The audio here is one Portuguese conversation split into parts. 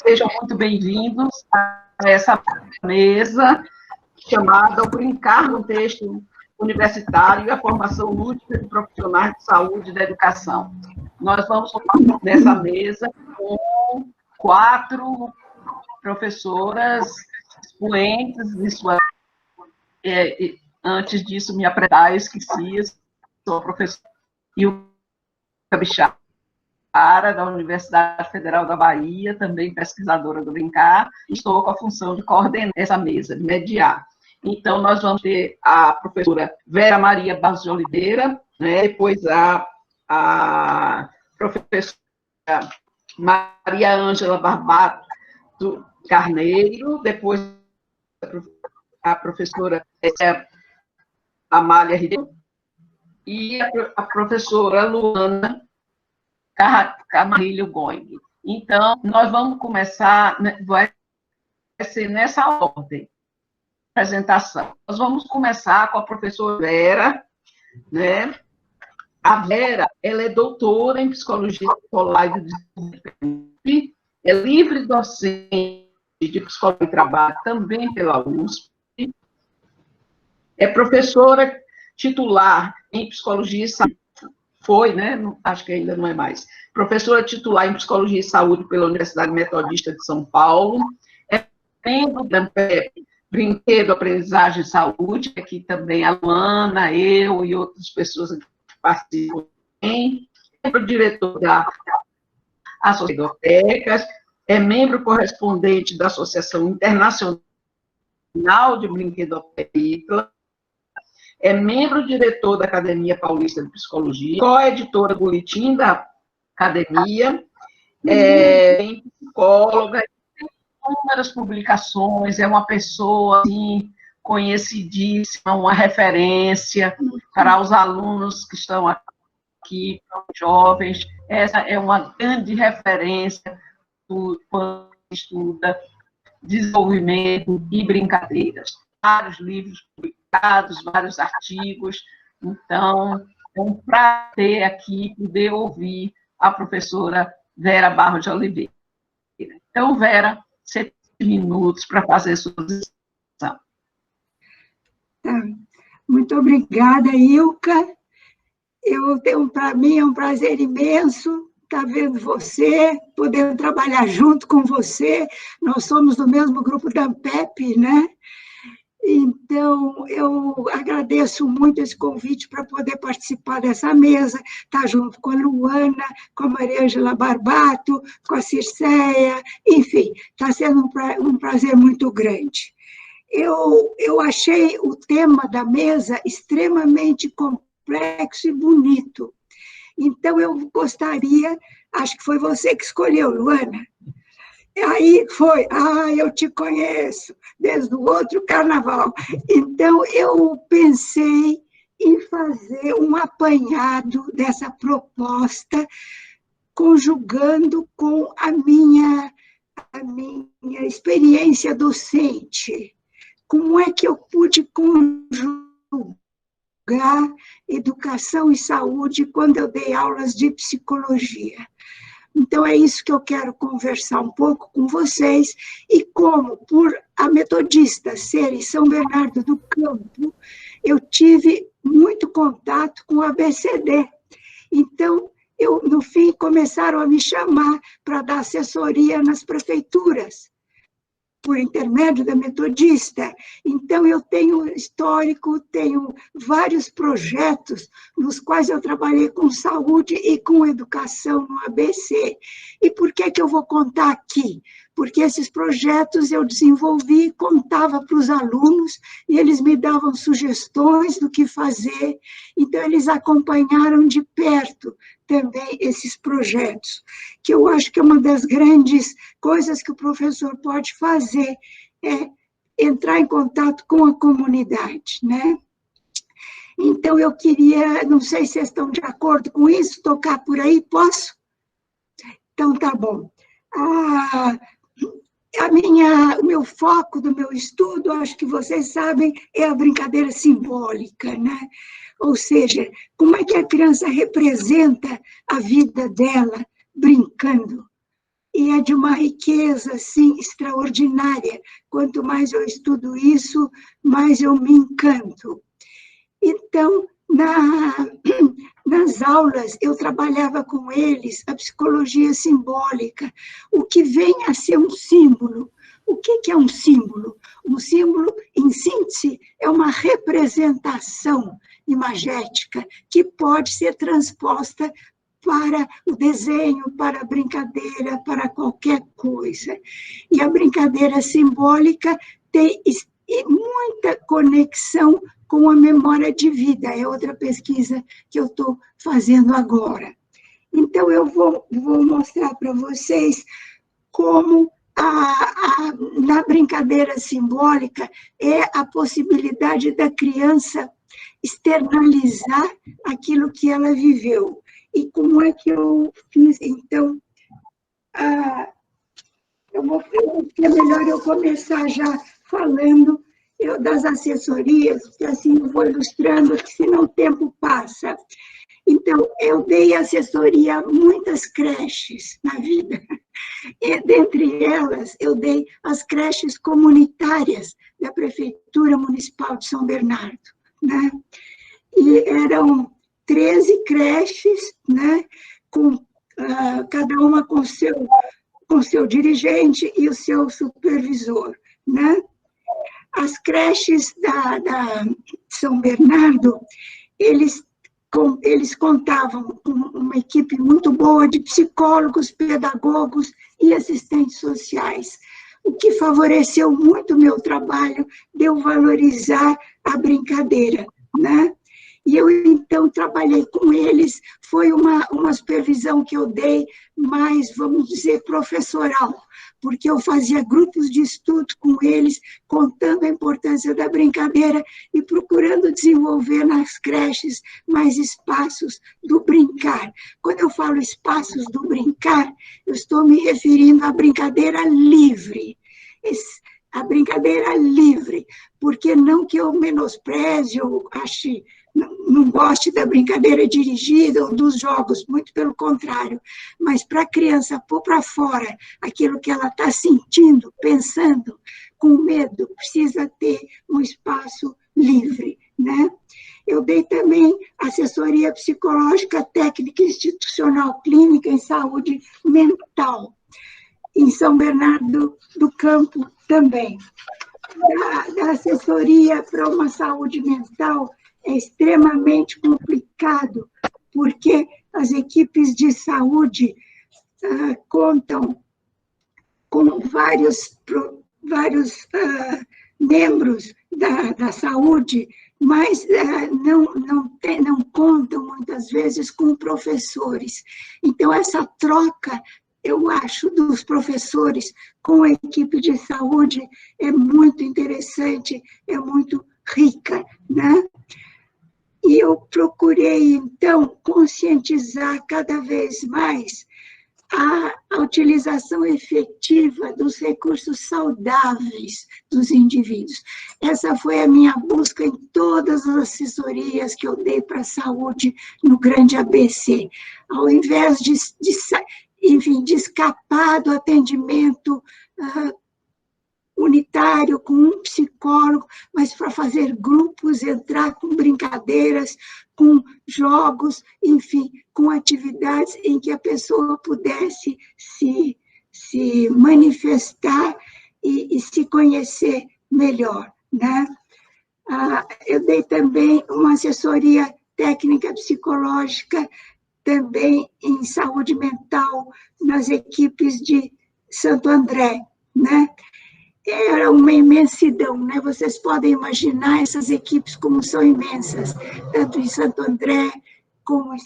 Sejam muito bem-vindos a essa mesa chamada O Brincar no Texto Universitário e a Formação Lúdica de Profissionais de Saúde e da Educação. Nós vamos nessa mesa com 4 professoras expoentes de sua... antes disso, me apresentar, eu esqueci, sou a professora Ilka Bichara, da Universidade Federal da Bahia, também pesquisadora do Brincar, estou com a função de coordenar essa mesa, de mediar. Então, nós vamos ter a professora Vera Maria Barros de Oliveira, né, depois a professora Maria Ângela Barbato Carneiro, depois a professora Amália Ribeiro e a professora Luana Camarilho Going. Então, nós vamos começar, vai ser nessa ordem, apresentação. Nós vamos começar com a professora Vera, né? A Vera, ela é doutora em Psicologia Escolar e do Desenvolvimento, é livre docente de Psicologia e Trabalho também pela USP, é professora titular em Psicologia e Saúde, foi, né? Acho que ainda não é mais. Professora titular em Psicologia e Saúde pela Universidade Metodista de São Paulo, é membro da Brinquedo, Aprendizagem e Saúde, aqui também a Luana, eu e outras pessoas que participam, membro diretor da Associação de Bibliotecas, é membro correspondente da Associação Internacional de Brinquedoteca, é membro diretor da Academia Paulista de Psicologia, co-editora do Boletim da Academia, é psicóloga, tem inúmeras publicações, é uma pessoa assim, conhecidíssima, uma referência para os alunos que estão aqui, para os jovens. Essa é uma grande referência quando estuda desenvolvimento e brincadeiras. Vários livros publicados, vários artigos. Então, é um prazer aqui poder ouvir a professora Vera Barros de Oliveira. Então, Vera, 7 minutos para fazer a sua exposição. Muito obrigada, Ilka. Para mim é um prazer imenso estar vendo você, podendo trabalhar junto com você. Nós somos do mesmo grupo da ANPEP, né? Então, eu agradeço muito esse convite para poder participar dessa mesa, estar junto com a Luana, com a Maria Ângela Barbato, com a Circeia, enfim, está sendo um prazer muito grande. Eu achei o tema da mesa extremamente complexo e bonito. Então, eu gostaria, acho que foi você que escolheu, Luana. Aí foi, eu te conheço, desde o outro carnaval. Então, eu pensei em fazer um apanhado dessa proposta, conjugando com a minha experiência docente. Como é que eu pude conjugar educação e saúde quando eu dei aulas de psicologia? Então, é isso que eu quero conversar um pouco com vocês, e como, por a Metodista ser em São Bernardo do Campo, eu tive muito contato com o ABCD. Então, no fim, começaram a me chamar para dar assessoria nas prefeituras, por intermédio da Metodista. Então, eu tenho histórico, tenho vários projetos nos quais eu trabalhei com saúde e com educação no ABC. E por que eu vou contar aqui? Porque esses projetos eu desenvolvi, contava para os alunos, e eles me davam sugestões do que fazer, então eles acompanharam de perto também esses projetos, que eu acho que é uma das grandes coisas que o professor pode fazer, é entrar em contato com a comunidade, né? Então, eu queria, não sei se vocês estão de acordo com isso, tocar por aí, posso? Então, tá bom. O meu foco do meu estudo, acho que vocês sabem, é a brincadeira simbólica, né? Ou seja, como é que a criança representa a vida dela brincando? e é de uma riqueza, assim, extraordinária. Quanto mais eu estudo isso, mais eu me encanto. Então, nas aulas, eu trabalhava com eles a psicologia simbólica, o que vem a ser um símbolo. O que é um símbolo? Um símbolo, em síntese, é uma representação imagética que pode ser transposta para o desenho, para a brincadeira, para qualquer coisa. E a brincadeira simbólica tem muita conexão com a memória de vida, é outra pesquisa que eu estou fazendo agora. Então, eu vou mostrar para vocês como na brincadeira simbólica é a possibilidade da criança externalizar aquilo que ela viveu. E como é que eu fiz? Então, é melhor eu começar já falando das assessorias, porque assim eu vou ilustrando, que senão o tempo passa. Então, eu dei assessoria a muitas creches na vida, e dentre elas, eu dei as creches comunitárias da Prefeitura Municipal de São Bernardo, né? E eram 13 creches, né? Cada uma com seu dirigente e o seu supervisor, né? As creches da São Bernardo, eles contavam com uma equipe muito boa de psicólogos, pedagogos e assistentes sociais, o que favoreceu muito o meu trabalho de eu valorizar a brincadeira, né? E eu, então, trabalhei com eles, foi uma supervisão que eu dei mais, vamos dizer, professoral, porque eu fazia grupos de estudo com eles, contando a importância da brincadeira e procurando desenvolver nas creches mais espaços do brincar. Quando eu falo espaços do brincar, eu estou me referindo à brincadeira livre. A brincadeira livre, porque não que eu menospreze ou ache, não goste da brincadeira dirigida ou dos jogos, muito pelo contrário, mas para a criança pôr para fora aquilo que ela está sentindo, pensando, com medo, precisa ter um espaço livre, né? Eu dei também assessoria psicológica, técnica institucional clínica em saúde mental, em São Bernardo do Campo também. Da assessoria para uma saúde mental é extremamente complicado, porque as equipes de saúde contam com vários membros da saúde, mas não contam, muitas vezes, com professores. Então, essa troca, eu acho, dos professores com a equipe de saúde é muito interessante, é muito rica, né? E eu procurei, então, conscientizar cada vez mais a utilização efetiva dos recursos saudáveis dos indivíduos. Essa foi a minha busca em todas as assessorias que eu dei para a saúde no grande ABC. Ao invés de escapar do atendimento unitário, com um psicólogo, mas para fazer grupos, entrar com brincadeiras, com jogos, enfim, com atividades em que a pessoa pudesse se manifestar e se conhecer melhor, né? Eu dei também uma assessoria técnica psicológica, também em saúde mental, nas equipes de Santo André, né? Era uma imensidão, né? Vocês podem imaginar essas equipes como são imensas, tanto em Santo André, como em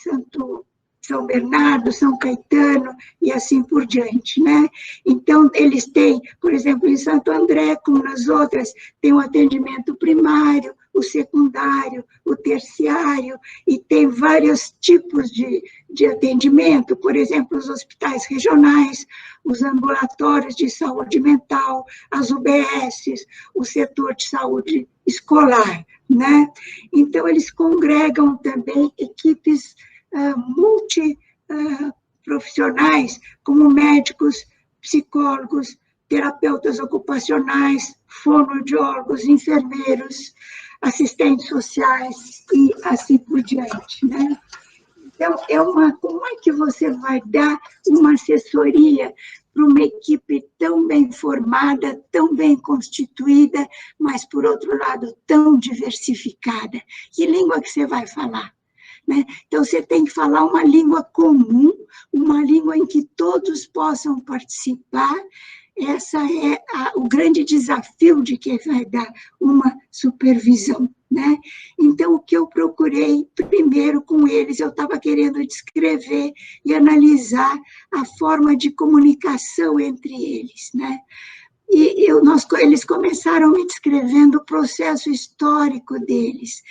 São Bernardo, São Caetano, e assim por diante, né? Então, eles têm, por exemplo, em Santo André, como nas outras, tem o atendimento primário, o secundário, o terciário, e tem vários tipos de atendimento, por exemplo, os hospitais regionais, os ambulatórios de saúde mental, as UBSs, o setor de saúde escolar, né? Então, eles congregam também equipes multiprofissionais, como médicos psicólogos, terapeutas ocupacionais, fonoaudiólogos, enfermeiros, assistentes sociais e assim por diante, né? Então, como é que você vai dar uma assessoria para uma equipe tão bem formada, tão bem constituída, mas, por outro lado, tão diversificada? Que língua que você vai falar? Né? Então, você tem que falar uma língua comum, uma língua em que todos possam participar. Essa é o grande desafio de quem vai dar uma supervisão, né? Então, o que eu procurei primeiro com eles, eu estava querendo descrever e analisar a forma de comunicação entre eles, né? E eles começaram me descrevendo o processo histórico deles,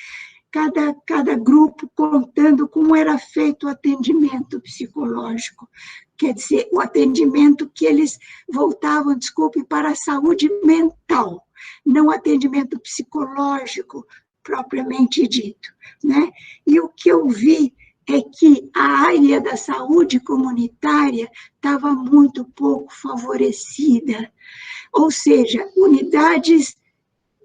cada grupo contando como era feito o atendimento psicológico, quer dizer, o atendimento que eles voltavam, desculpe, para a saúde mental, não atendimento psicológico propriamente dito, né? E o que eu vi é que a área da saúde comunitária estava muito pouco favorecida, ou seja, unidades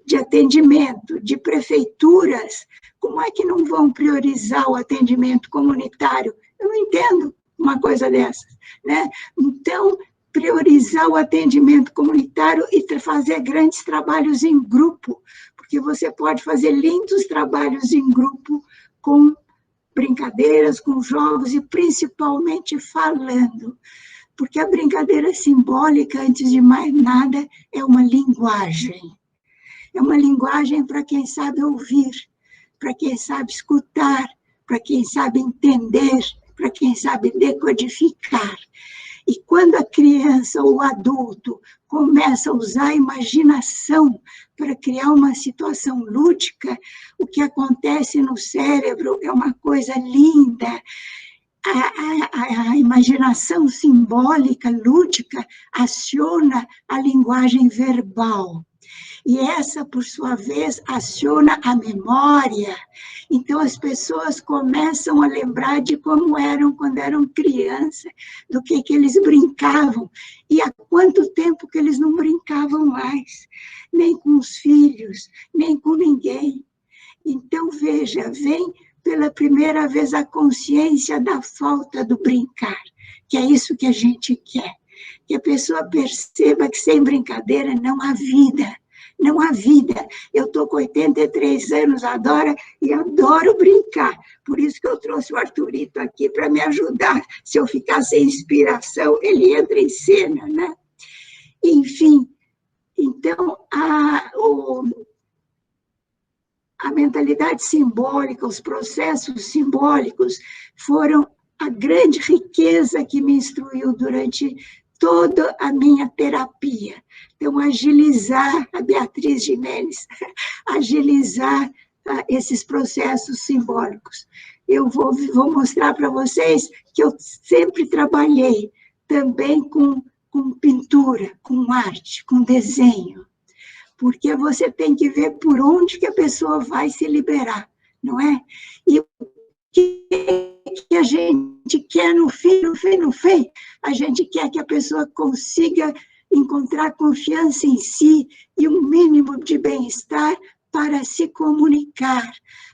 de atendimento de prefeituras, como é que não vão priorizar o atendimento comunitário? Eu não entendo uma coisa dessas, né? Então, priorizar o atendimento comunitário e fazer grandes trabalhos em grupo, porque você pode fazer lindos trabalhos em grupo com brincadeiras, com jogos e principalmente falando, porque a brincadeira simbólica, antes de mais nada, é uma linguagem. É uma linguagem para quem sabe ouvir, para quem sabe escutar, para quem sabe entender, para quem sabe decodificar. E quando a criança ou o adulto começa a usar a imaginação para criar uma situação lúdica, o que acontece no cérebro é uma coisa linda. A imaginação simbólica, lúdica, aciona a linguagem verbal. E essa, por sua vez, aciona a memória. Então, as pessoas começam a lembrar de como eram quando eram crianças, do que eles brincavam, e há quanto tempo que eles não brincavam mais, nem com os filhos, nem com ninguém. Então, veja, vem pela primeira vez a consciência da falta do brincar, que é isso que a gente quer, que a pessoa perceba que sem brincadeira não há vida. Não há vida. Eu estou com 83 anos, adoro brincar. Por isso que eu trouxe o Arthurito aqui para me ajudar. Se eu ficar sem inspiração, ele entra em cena, né? Enfim, então, a mentalidade simbólica, os processos simbólicos foram a grande riqueza que me instruiu durante toda a minha terapia. Então, agilizar, a Beatriz Gimenez, agilizar esses processos simbólicos. Eu vou mostrar para vocês que eu sempre trabalhei também com pintura, com arte, com desenho, porque você tem que ver por onde que a pessoa vai se liberar, não é? E o que a gente quer no fim, a gente quer que a pessoa consiga encontrar confiança em si e um mínimo de bem-estar para se comunicar,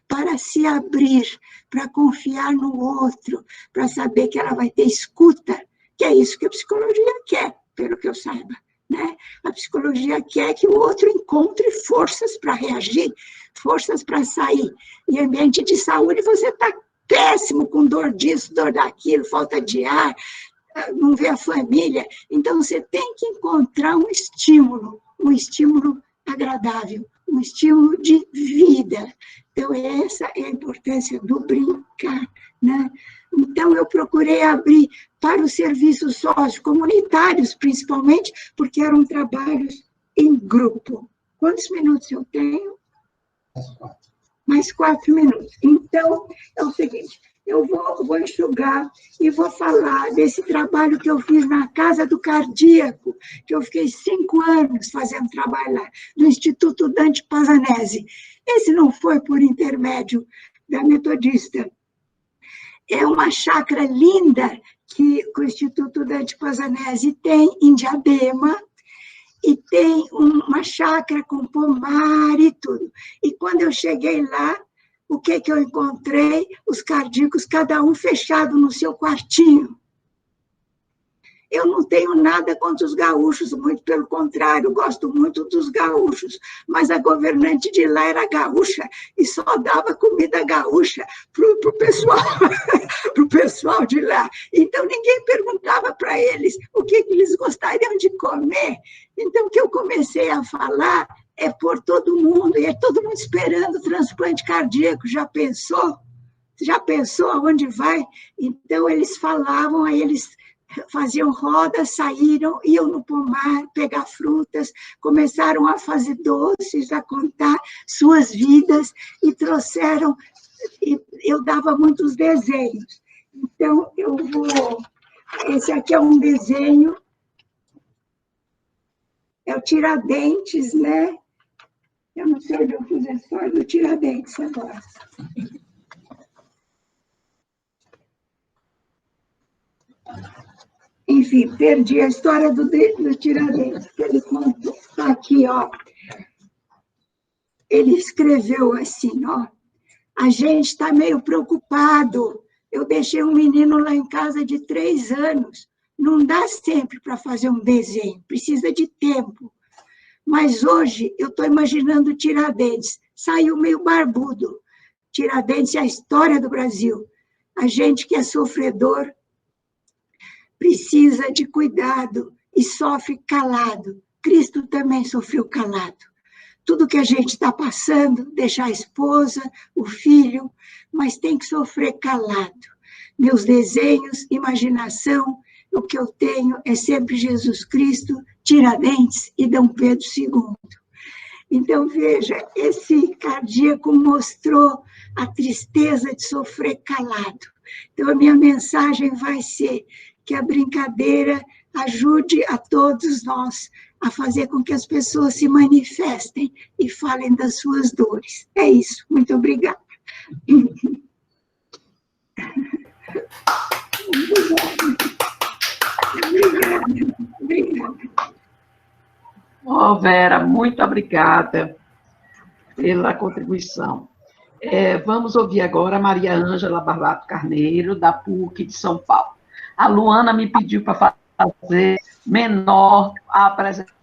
para se abrir, para confiar no outro, para saber que ela vai ter escuta, que é isso que a psicologia quer, pelo que eu saiba, né? A psicologia quer que o outro encontre forças para reagir, forças para sair. Em ambiente de saúde, você está péssimo, com dor disso, dor daquilo, falta de ar, não vê a família. Então, você tem que encontrar um estímulo agradável, um estímulo de vida. Então, essa é a importância do brincar, né? Então, eu procurei abrir para os serviços sociocomunitários, principalmente, porque eram trabalhos em grupo. Quantos minutos eu tenho? Mais 4 minutos. Então, é o seguinte, eu vou enxugar e vou falar desse trabalho que eu fiz na Casa do Cardíaco, que eu fiquei 5 anos fazendo trabalho lá, do Instituto Dante Pazzanese. Esse não foi por intermédio da metodista. É uma chácara linda que o Instituto Dante Pazzanese tem em Diadema, e tem uma chácara com pomar e tudo. E quando eu cheguei lá, o que eu encontrei? Os cardíacos, cada um fechado no seu quartinho. Eu não tenho nada contra os gaúchos, muito pelo contrário, gosto muito dos gaúchos, mas a governante de lá era gaúcha e só dava comida gaúcha para o pessoal, pro pessoal de lá. Então, ninguém perguntava para eles o que eles gostariam de comer. Então, o que eu comecei a falar é por todo mundo, e é todo mundo esperando o transplante cardíaco. Já pensou? Já pensou aonde vai? Então, eles falavam, aí eles faziam rodas, saíram, iam no pomar pegar frutas, começaram a fazer doces, a contar suas vidas e trouxeram, e eu dava muitos desenhos. Então, esse aqui é um desenho, é o Tiradentes, né? Eu não sei onde eu fiz a história do Tiradentes agora. Enfim, perdi a história do Tiradentes, que ele contou. Está aqui, ó. Ele escreveu assim, ó. A gente está meio preocupado. Eu deixei um menino lá em casa de 3 anos. Não dá sempre para fazer um desenho, precisa de tempo. Mas hoje eu estou imaginando Tiradentes. Saiu meio barbudo. Tiradentes é a história do Brasil. A gente que é sofredor precisa de cuidado e sofre calado. Cristo também sofreu calado. Tudo que a gente está passando, deixar a esposa, o filho, mas tem que sofrer calado. Meus desenhos, imaginação, o que eu tenho é sempre Jesus Cristo, Tiradentes e Dom Pedro II. Então, veja, esse cardíaco mostrou a tristeza de sofrer calado. Então, a minha mensagem vai ser que a brincadeira ajude a todos nós a fazer com que as pessoas se manifestem e falem das suas dores. É isso. Muito obrigada. Obrigada. Oh, Vera, muito obrigada pela contribuição. Vamos ouvir agora a Maria Ângela Barbato Carneiro, da PUC de São Paulo. A Luana me pediu para fazer menor a apresentação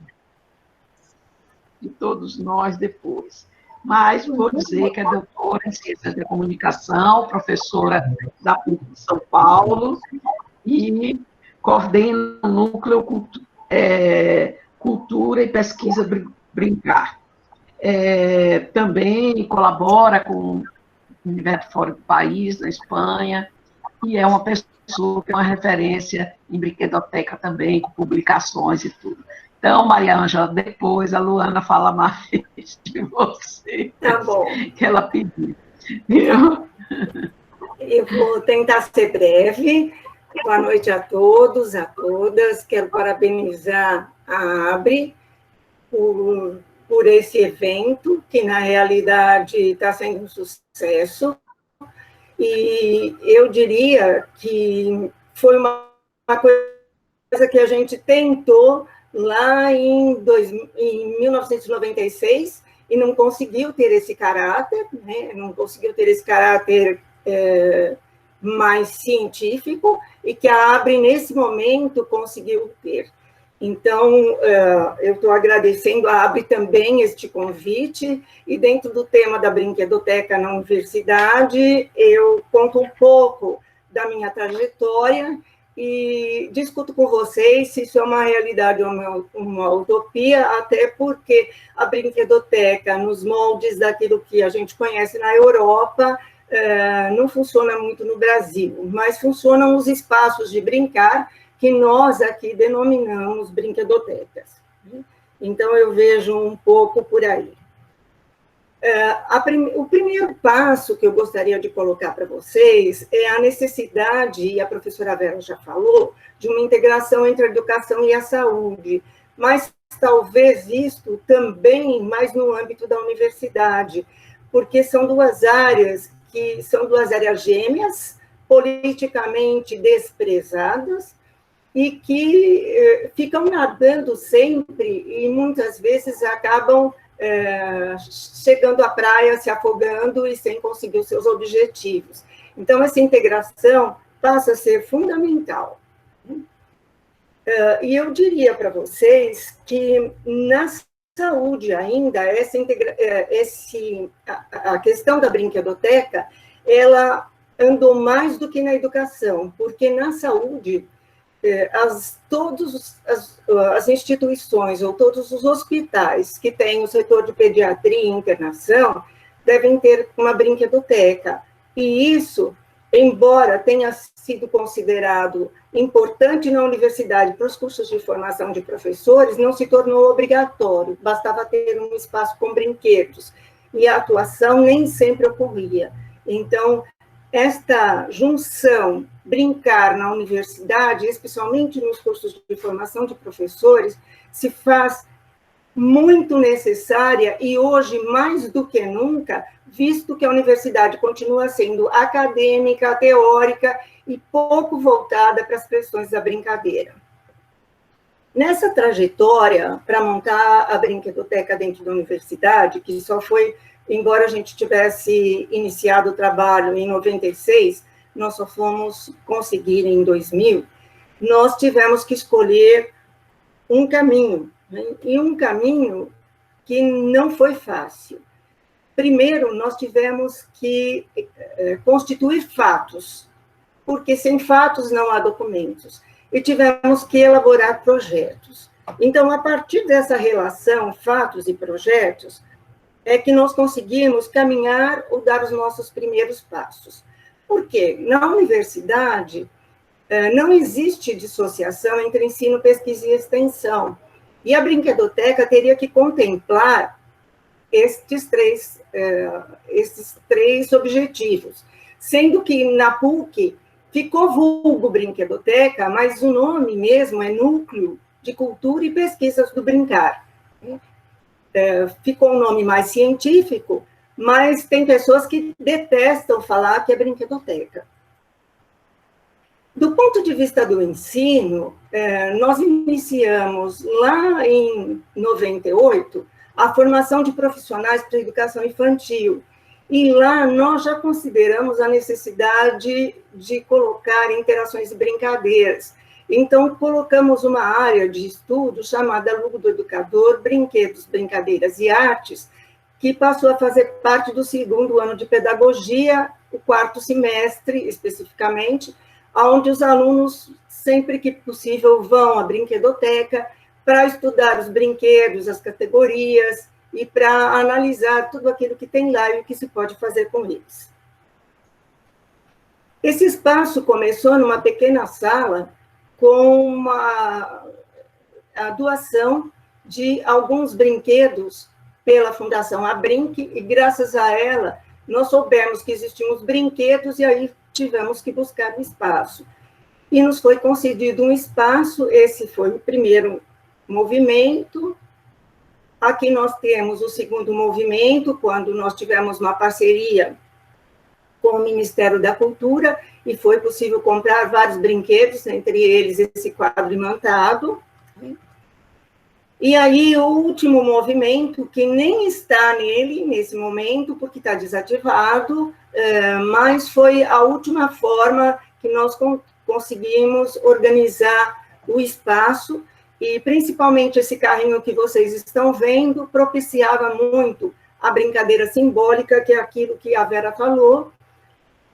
de todos nós depois. Mas vou dizer que é doutora em Ciências da Comunicação, professora da PUC de São Paulo e coordena o núcleo Cultura e Pesquisa Brincar. Também colabora com o Universo Fora do País, na Espanha, e é uma pessoa que é uma referência em brinquedoteca também, com publicações e tudo. Então, Maria Ângela, depois a Luana fala mais de você. Tá bom. Que ela pediu. Eu vou tentar ser breve. Boa noite a todos, a todas. Quero parabenizar a ABRE por esse evento, que na realidade está sendo um sucesso. E eu diria que foi uma coisa que a gente tentou lá em 1996 e não conseguiu ter esse caráter, né? Não conseguiu ter esse caráter mais científico, e que a ABRE, nesse momento, conseguiu ter. Então, eu estou agradecendo a ABRE também este convite, e dentro do tema da brinquedoteca na universidade, eu conto um pouco da minha trajetória e discuto com vocês se isso é uma realidade ou uma utopia, até porque a brinquedoteca, nos moldes daquilo que a gente conhece na Europa, não funciona muito no Brasil, mas funcionam os espaços de brincar, que nós aqui denominamos brinquedotecas. Então, eu vejo um pouco por aí. O primeiro passo que eu gostaria de colocar para vocês é a necessidade, e a professora Vera já falou, de uma integração entre a educação e a saúde, mas talvez isto também mais no âmbito da universidade, porque são duas áreas que são duas áreas gêmeas, politicamente desprezadas e que ficam nadando sempre e muitas vezes acabam chegando à praia, se afogando e sem conseguir os seus objetivos. Então, essa integração passa a ser fundamental. E eu diria para vocês que na saúde ainda, a questão da brinquedoteca, ela andou mais do que na educação, porque na saúde, todas as instituições ou todos os hospitais que têm o setor de pediatria e internação devem ter uma brinquedoteca. E isso, embora tenha sido considerado importante na universidade para os cursos de formação de professores, não se tornou obrigatório, bastava ter um espaço com brinquedos, e a atuação nem sempre ocorria. Então, esta junção, brincar na universidade, especialmente nos cursos de formação de professores, se faz muito necessária e hoje, mais do que nunca, visto que a universidade continua sendo acadêmica, teórica e pouco voltada para as questões da brincadeira. Nessa trajetória, para montar a brinquedoteca dentro da universidade, que só foi, embora a gente tivesse iniciado o trabalho em 96, nós só fomos conseguir em 2000, nós tivemos que escolher um caminho, né? E um caminho que não foi fácil. Primeiro, nós tivemos que constituir fatos, porque sem fatos não há documentos, e tivemos que elaborar projetos. Então, a partir dessa relação, fatos e projetos, é que nós conseguimos caminhar ou dar os nossos primeiros passos. Por quê? Na universidade, não existe dissociação entre ensino, pesquisa e extensão, e a brinquedoteca teria que contemplar estes três objetivos, sendo que na PUC ficou vulgo brinquedoteca, mas o nome mesmo é Núcleo de Cultura e Pesquisas do Brincar. Ficou um nome mais científico, mas tem pessoas que detestam falar que é brinquedoteca. Do ponto de vista do ensino, nós iniciamos lá em 98 a formação de profissionais para a educação infantil, e lá nós já consideramos a necessidade de colocar interações e brincadeiras. Então, colocamos uma área de estudo chamada Ludo-Educador, Brinquedos, Brincadeiras e Artes, que passou a fazer parte do segundo ano de pedagogia, o quarto semestre, especificamente, onde os alunos, sempre que possível, vão à brinquedoteca para estudar os brinquedos, as categorias, e para analisar tudo aquilo que tem lá e o que se pode fazer com eles. Esse espaço começou numa pequena sala com a doação de alguns brinquedos pela Fundação Abrinq, e graças a ela, nós soubemos que existiam os brinquedos, e aí tivemos que buscar um espaço. E nos foi concedido um espaço, esse foi o primeiro movimento. Aqui nós temos o segundo movimento, quando nós tivemos uma parceria com o Ministério da Cultura, e foi possível comprar vários brinquedos, entre eles esse quadro imantado. E aí, o último movimento, que nem está nele, nesse momento, porque está desativado, mas foi a última forma que nós conseguimos organizar o espaço, e principalmente esse carrinho que vocês estão vendo propiciava muito a brincadeira simbólica, que é aquilo que a Vera falou,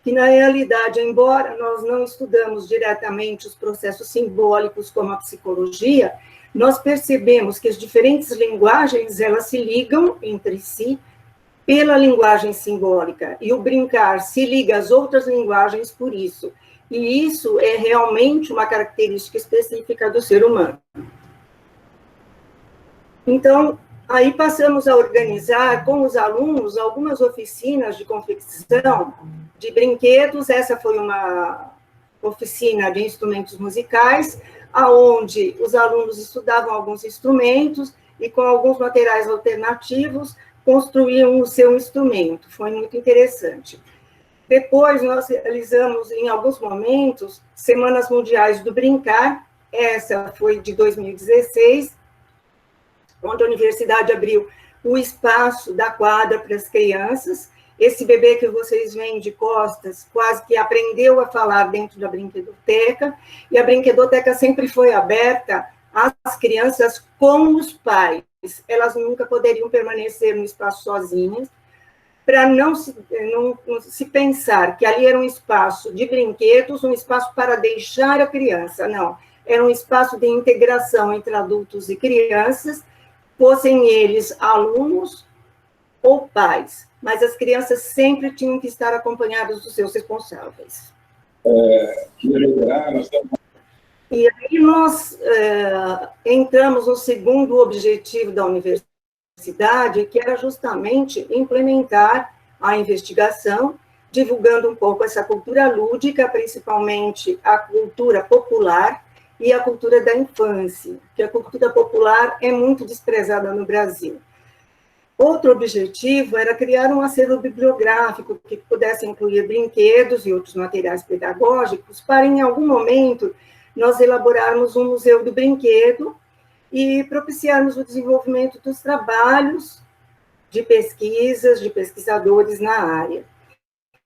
que na realidade, embora nós não estudamos diretamente os processos simbólicos como a psicologia, nós percebemos que as diferentes linguagens, elas se ligam entre si pela linguagem simbólica, e o brincar se liga às outras linguagens por isso. E isso é realmente uma característica específica do ser humano. Então, aí passamos a organizar com os alunos algumas oficinas de confecção de brinquedos. Essa foi uma oficina de instrumentos musicais, aonde os alunos estudavam alguns instrumentos e, com alguns materiais alternativos, construíam o seu instrumento. Foi muito interessante. Depois, nós realizamos, em alguns momentos, Semanas Mundiais do Brincar. Essa foi de 2016, onde a universidade abriu o espaço da quadra para as crianças. Esse bebê que vocês veem de costas quase que aprendeu a falar dentro da brinquedoteca, e a brinquedoteca sempre foi aberta às crianças com os pais. Elas nunca poderiam permanecer no espaço sozinhas, para não se pensar que ali era um espaço de brinquedos, um espaço para deixar a criança. Não, era um espaço de integração entre adultos e crianças, fossem eles alunos ou pais, mas as crianças sempre tinham que estar acompanhadas dos seus responsáveis. E aí nós entramos no segundo objetivo da universidade, que era justamente implementar a investigação, divulgando um pouco essa cultura lúdica, principalmente a cultura popular e a cultura da infância, que a cultura popular é muito desprezada no Brasil. Outro objetivo era criar um acervo bibliográfico que pudesse incluir brinquedos e outros materiais pedagógicos, para, em algum momento, nós elaborarmos um museu do brinquedo e propiciarmos o desenvolvimento dos trabalhos de pesquisas, de pesquisadores na área.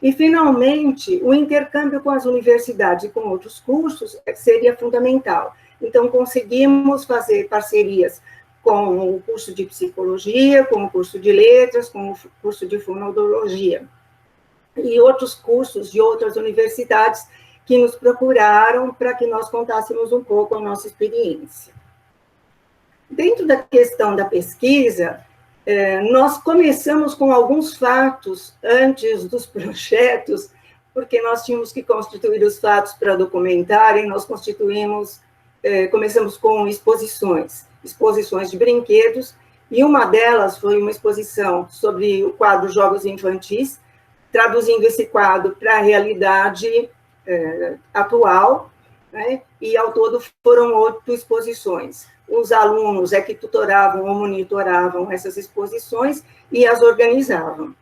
E, finalmente, o intercâmbio com as universidades e com outros cursos seria fundamental. Então, conseguimos fazer parcerias com o curso de psicologia, com o curso de letras, com o curso de fonoaudiologia, e outros cursos de outras universidades que nos procuraram para que nós contássemos um pouco a nossa experiência. Dentro da questão da pesquisa, nós começamos com alguns fatos antes dos projetos, porque nós tínhamos que constituir os fatos para documentar, e nós começamos com exposições de brinquedos, e uma delas foi uma exposição sobre o quadro Jogos Infantis, traduzindo esse quadro para a realidade atual, né? E ao todo foram 8 exposições. Os alunos é que tutoravam ou monitoravam essas exposições e as organizavam.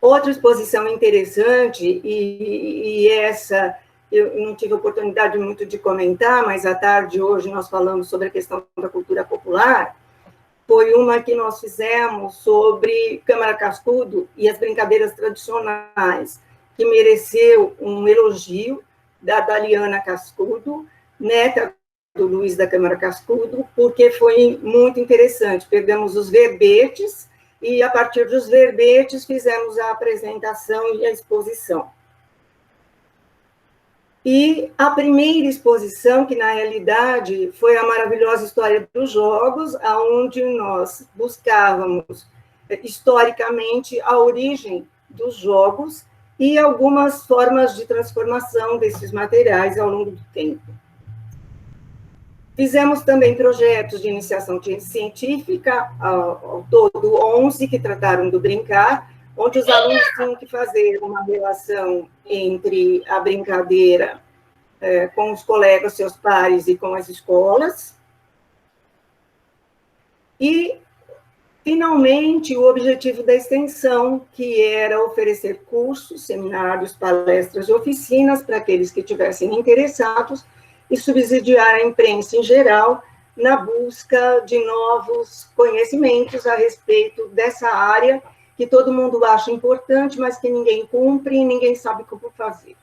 Outra exposição interessante, e essa eu não tive oportunidade muito de comentar, mas à tarde, hoje, nós falamos sobre a questão da cultura popular, foi uma que nós fizemos sobre Câmara Cascudo e as brincadeiras tradicionais, que mereceu um elogio da Daliana Cascudo, neta do Luiz da Câmara Cascudo, porque foi muito interessante. Pegamos os verbetes e, a partir dos verbetes, fizemos a apresentação e a exposição. E a primeira exposição, que na realidade foi a maravilhosa história dos jogos, onde nós buscávamos historicamente a origem dos jogos e algumas formas de transformação desses materiais ao longo do tempo. Fizemos também projetos de iniciação científica, ao todo 11, que trataram do brincar, onde os alunos tinham que fazer uma relação entre a brincadeira com os colegas, seus pares e com as escolas. E, finalmente, o objetivo da extensão, que era oferecer cursos, seminários, palestras e oficinas para aqueles que tivessem interessados e subsidiar a imprensa em geral na busca de novos conhecimentos a respeito dessa área que todo mundo acha importante, mas que ninguém cumpre e ninguém sabe como fazer.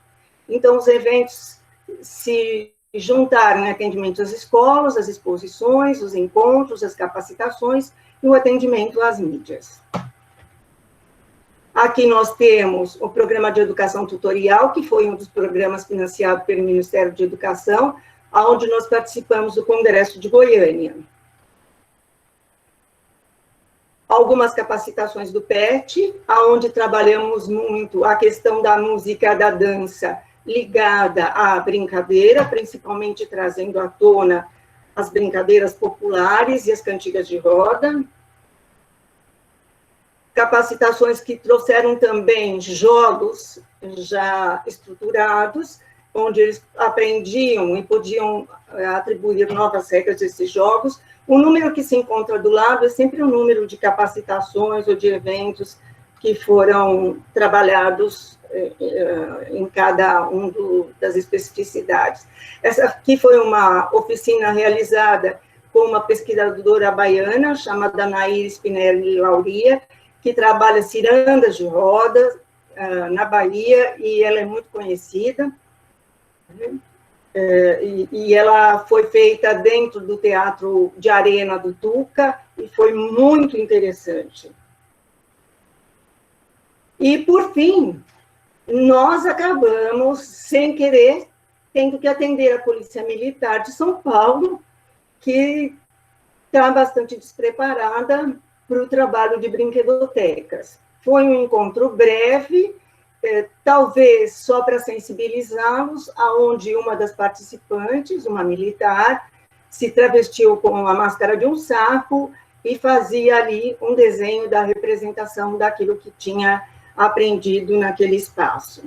Então, os eventos se juntaram em atendimento às escolas, às exposições, os encontros, as capacitações e o atendimento às mídias. Aqui nós temos o programa de educação tutorial, que foi um dos programas financiados pelo Ministério de Educação, onde nós participamos do Congresso de Goiânia. Algumas capacitações do PET, onde trabalhamos muito a questão da música, da dança, ligada à brincadeira, principalmente trazendo à tona as brincadeiras populares e as cantigas de roda. Capacitações que trouxeram também jogos já estruturados, onde eles aprendiam e podiam atribuir novas regras desses jogos. O número que se encontra do lado é sempre o número de capacitações ou de eventos que foram trabalhados em cada das especificidades. Essa aqui foi uma oficina realizada com uma pesquisadora baiana, chamada Nair Spinelli Lauria, que trabalha cirandas de rodas na Bahia, e ela é muito conhecida. E ela foi feita dentro do Teatro de Arena do Tuca, e foi muito interessante. E, por fim, nós acabamos, sem querer, tendo que atender a Polícia Militar de São Paulo, que está bastante despreparada para o trabalho de brinquedotecas. Foi um encontro breve, talvez só para sensibilizá-los, aonde uma das participantes, uma militar, se travestiu com a máscara de um sapo e fazia ali um desenho da representação daquilo que tinha aprendido naquele espaço.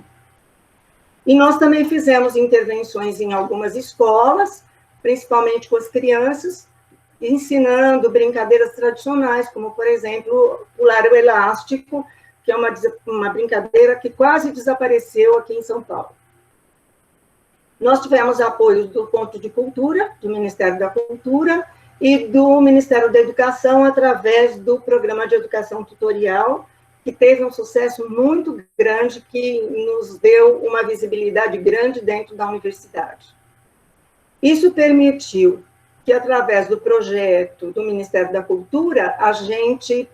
E nós também fizemos intervenções em algumas escolas, principalmente com as crianças, ensinando brincadeiras tradicionais, como, por exemplo, pular o elástico, que é uma brincadeira que quase desapareceu aqui em São Paulo. Nós tivemos apoio do Ponto de Cultura, do Ministério da Cultura, e do Ministério da Educação, através do Programa de Educação Tutorial, que teve um sucesso muito grande, que nos deu uma visibilidade grande dentro da universidade. Isso permitiu que, através do projeto do Ministério da Cultura, a gente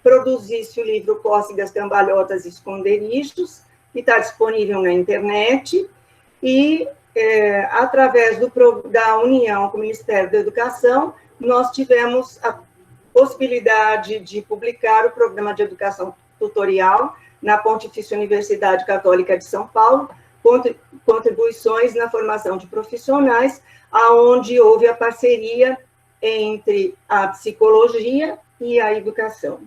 produzisse o livro Cócegas, Cambalhotas e Esconderijos, que está disponível na internet, e, através da união com o Ministério da Educação, nós tivemos a possibilidade de publicar o Programa de Educação Tutorial na Pontifícia Universidade Católica de São Paulo, contribuições na formação de profissionais, aonde houve a parceria entre a psicologia e a educação.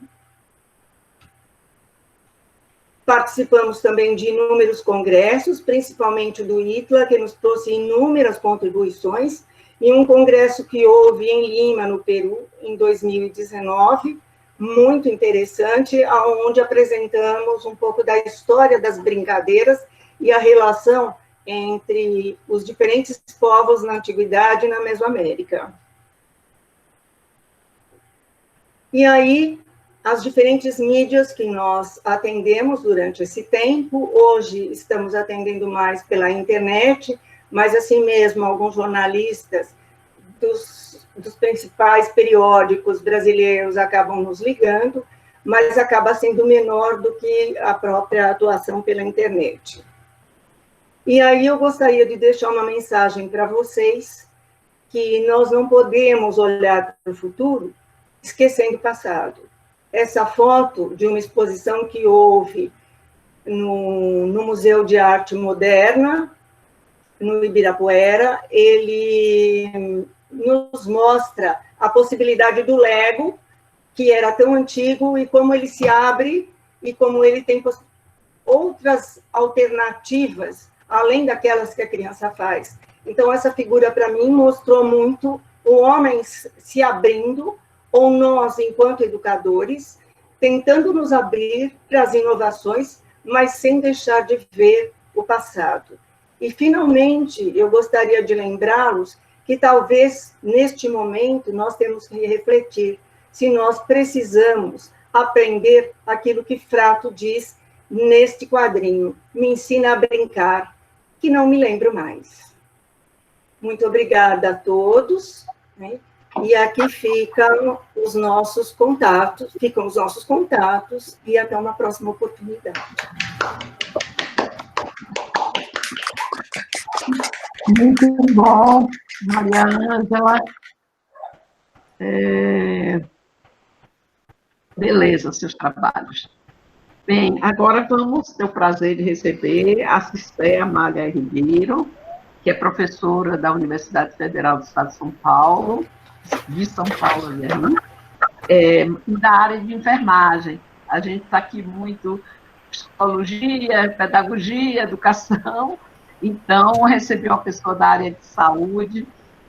Participamos também de inúmeros congressos, principalmente do ITLA, que nos trouxe inúmeras contribuições, e um congresso que houve em Lima, no Peru, em 2019, muito interessante, onde apresentamos um pouco da história das brincadeiras e a relação entre os diferentes povos na Antiguidade e na Mesoamérica. E aí, as diferentes mídias que nós atendemos durante esse tempo, hoje estamos atendendo mais pela internet, mas assim mesmo alguns jornalistas dos principais periódicos brasileiros acabam nos ligando, mas acaba sendo menor do que a própria atuação pela internet. E aí eu gostaria de deixar uma mensagem para vocês, que nós não podemos olhar para o futuro esquecendo o passado. Essa foto de uma exposição que houve no Museu de Arte Moderna, no Ibirapuera, ele nos mostra a possibilidade do Lego, que era tão antigo, e como ele se abre, e como ele tem outras alternativas, além daquelas que a criança faz. Então, essa figura, para mim, mostrou muito o homem se abrindo, ou nós, enquanto educadores, tentando nos abrir para as inovações, mas sem deixar de ver o passado. E, finalmente, eu gostaria de lembrá-los que, talvez, neste momento, nós temos que refletir se nós precisamos aprender aquilo que Frato diz neste quadrinho, me ensina a brincar, que não me lembro mais. Muito obrigada a todos, né? E aqui ficam os nossos contatos, e até uma próxima oportunidade. Muito bom, Maria Ângela. Beleza, seus trabalhos. Bem, agora vamos ter o prazer de receber a Cicé Amália Ribeiro, que é professora da Universidade Federal do Estado de São Paulo, da área de enfermagem. A gente está aqui muito psicologia, pedagogia, educação, então receber uma pessoa da área de saúde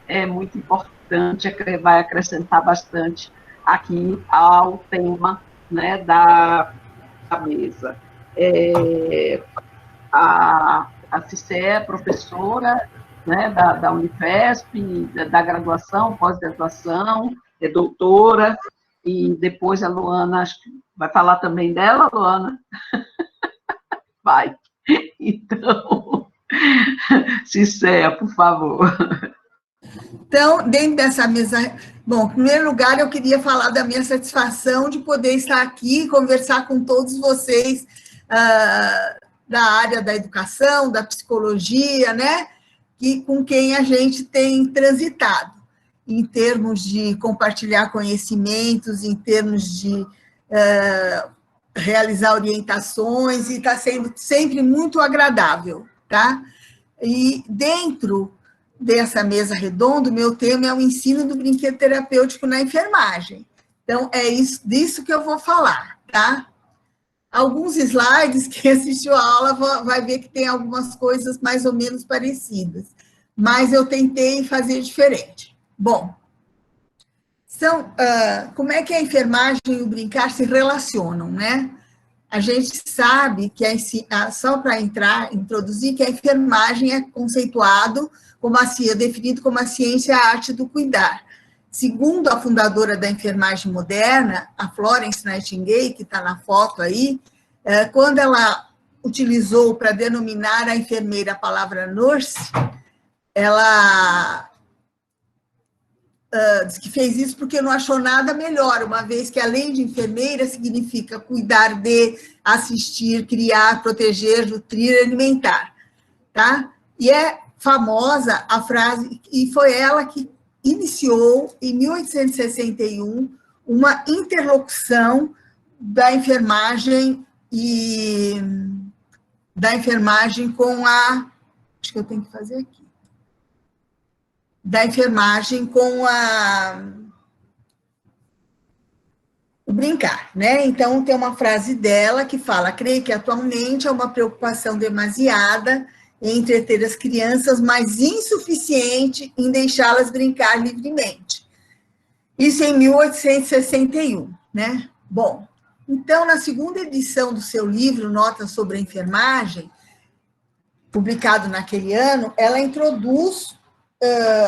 é muito importante, vai acrescentar bastante aqui ao tema, né, mesa. A Cicé é professora, né, da Unifesp, da graduação, pós-graduação, é doutora, e depois a Luana, acho que vai falar também dela, Luana? Vai. Então, Cicé, por favor. Então, dentro dessa mesa... Bom, em primeiro lugar, eu queria falar da minha satisfação de poder estar aqui e conversar com todos vocês da área da educação, da psicologia, né? E com quem a gente tem transitado, em termos de compartilhar conhecimentos, em termos de realizar orientações, e está sendo sempre muito agradável, tá? E dentro dessa mesa redonda, o meu tema é o ensino do brinquedo terapêutico na enfermagem. Então, é disso que eu vou falar, tá? Alguns slides, quem assistiu a aula vai ver que tem algumas coisas mais ou menos parecidas, mas eu tentei fazer diferente. Bom, como é que a enfermagem e o brincar se relacionam, né? A gente sabe que, só para introduzir, que a enfermagem é conceituado definido como a ciência e a arte do cuidar. Segundo a fundadora da enfermagem moderna, a Florence Nightingale, que está na foto aí, quando ela utilizou para denominar a enfermeira a palavra nurse, ela diz que fez isso porque não achou nada melhor, uma vez que, além de enfermeira, significa cuidar de, assistir, criar, proteger, nutrir, alimentar, tá? E é famosa a frase, e foi ela que iniciou, em 1861, uma interlocução da enfermagem com acho que eu tenho que fazer aqui, da enfermagem com o brincar, né? Então, tem uma frase dela que fala: creio que atualmente é uma preocupação demasiada em entreter as crianças, mas insuficiente em deixá-las brincar livremente. Isso em 1861, né? Bom, então, na segunda edição do seu livro, Notas sobre a Enfermagem, publicado naquele ano, ela introduz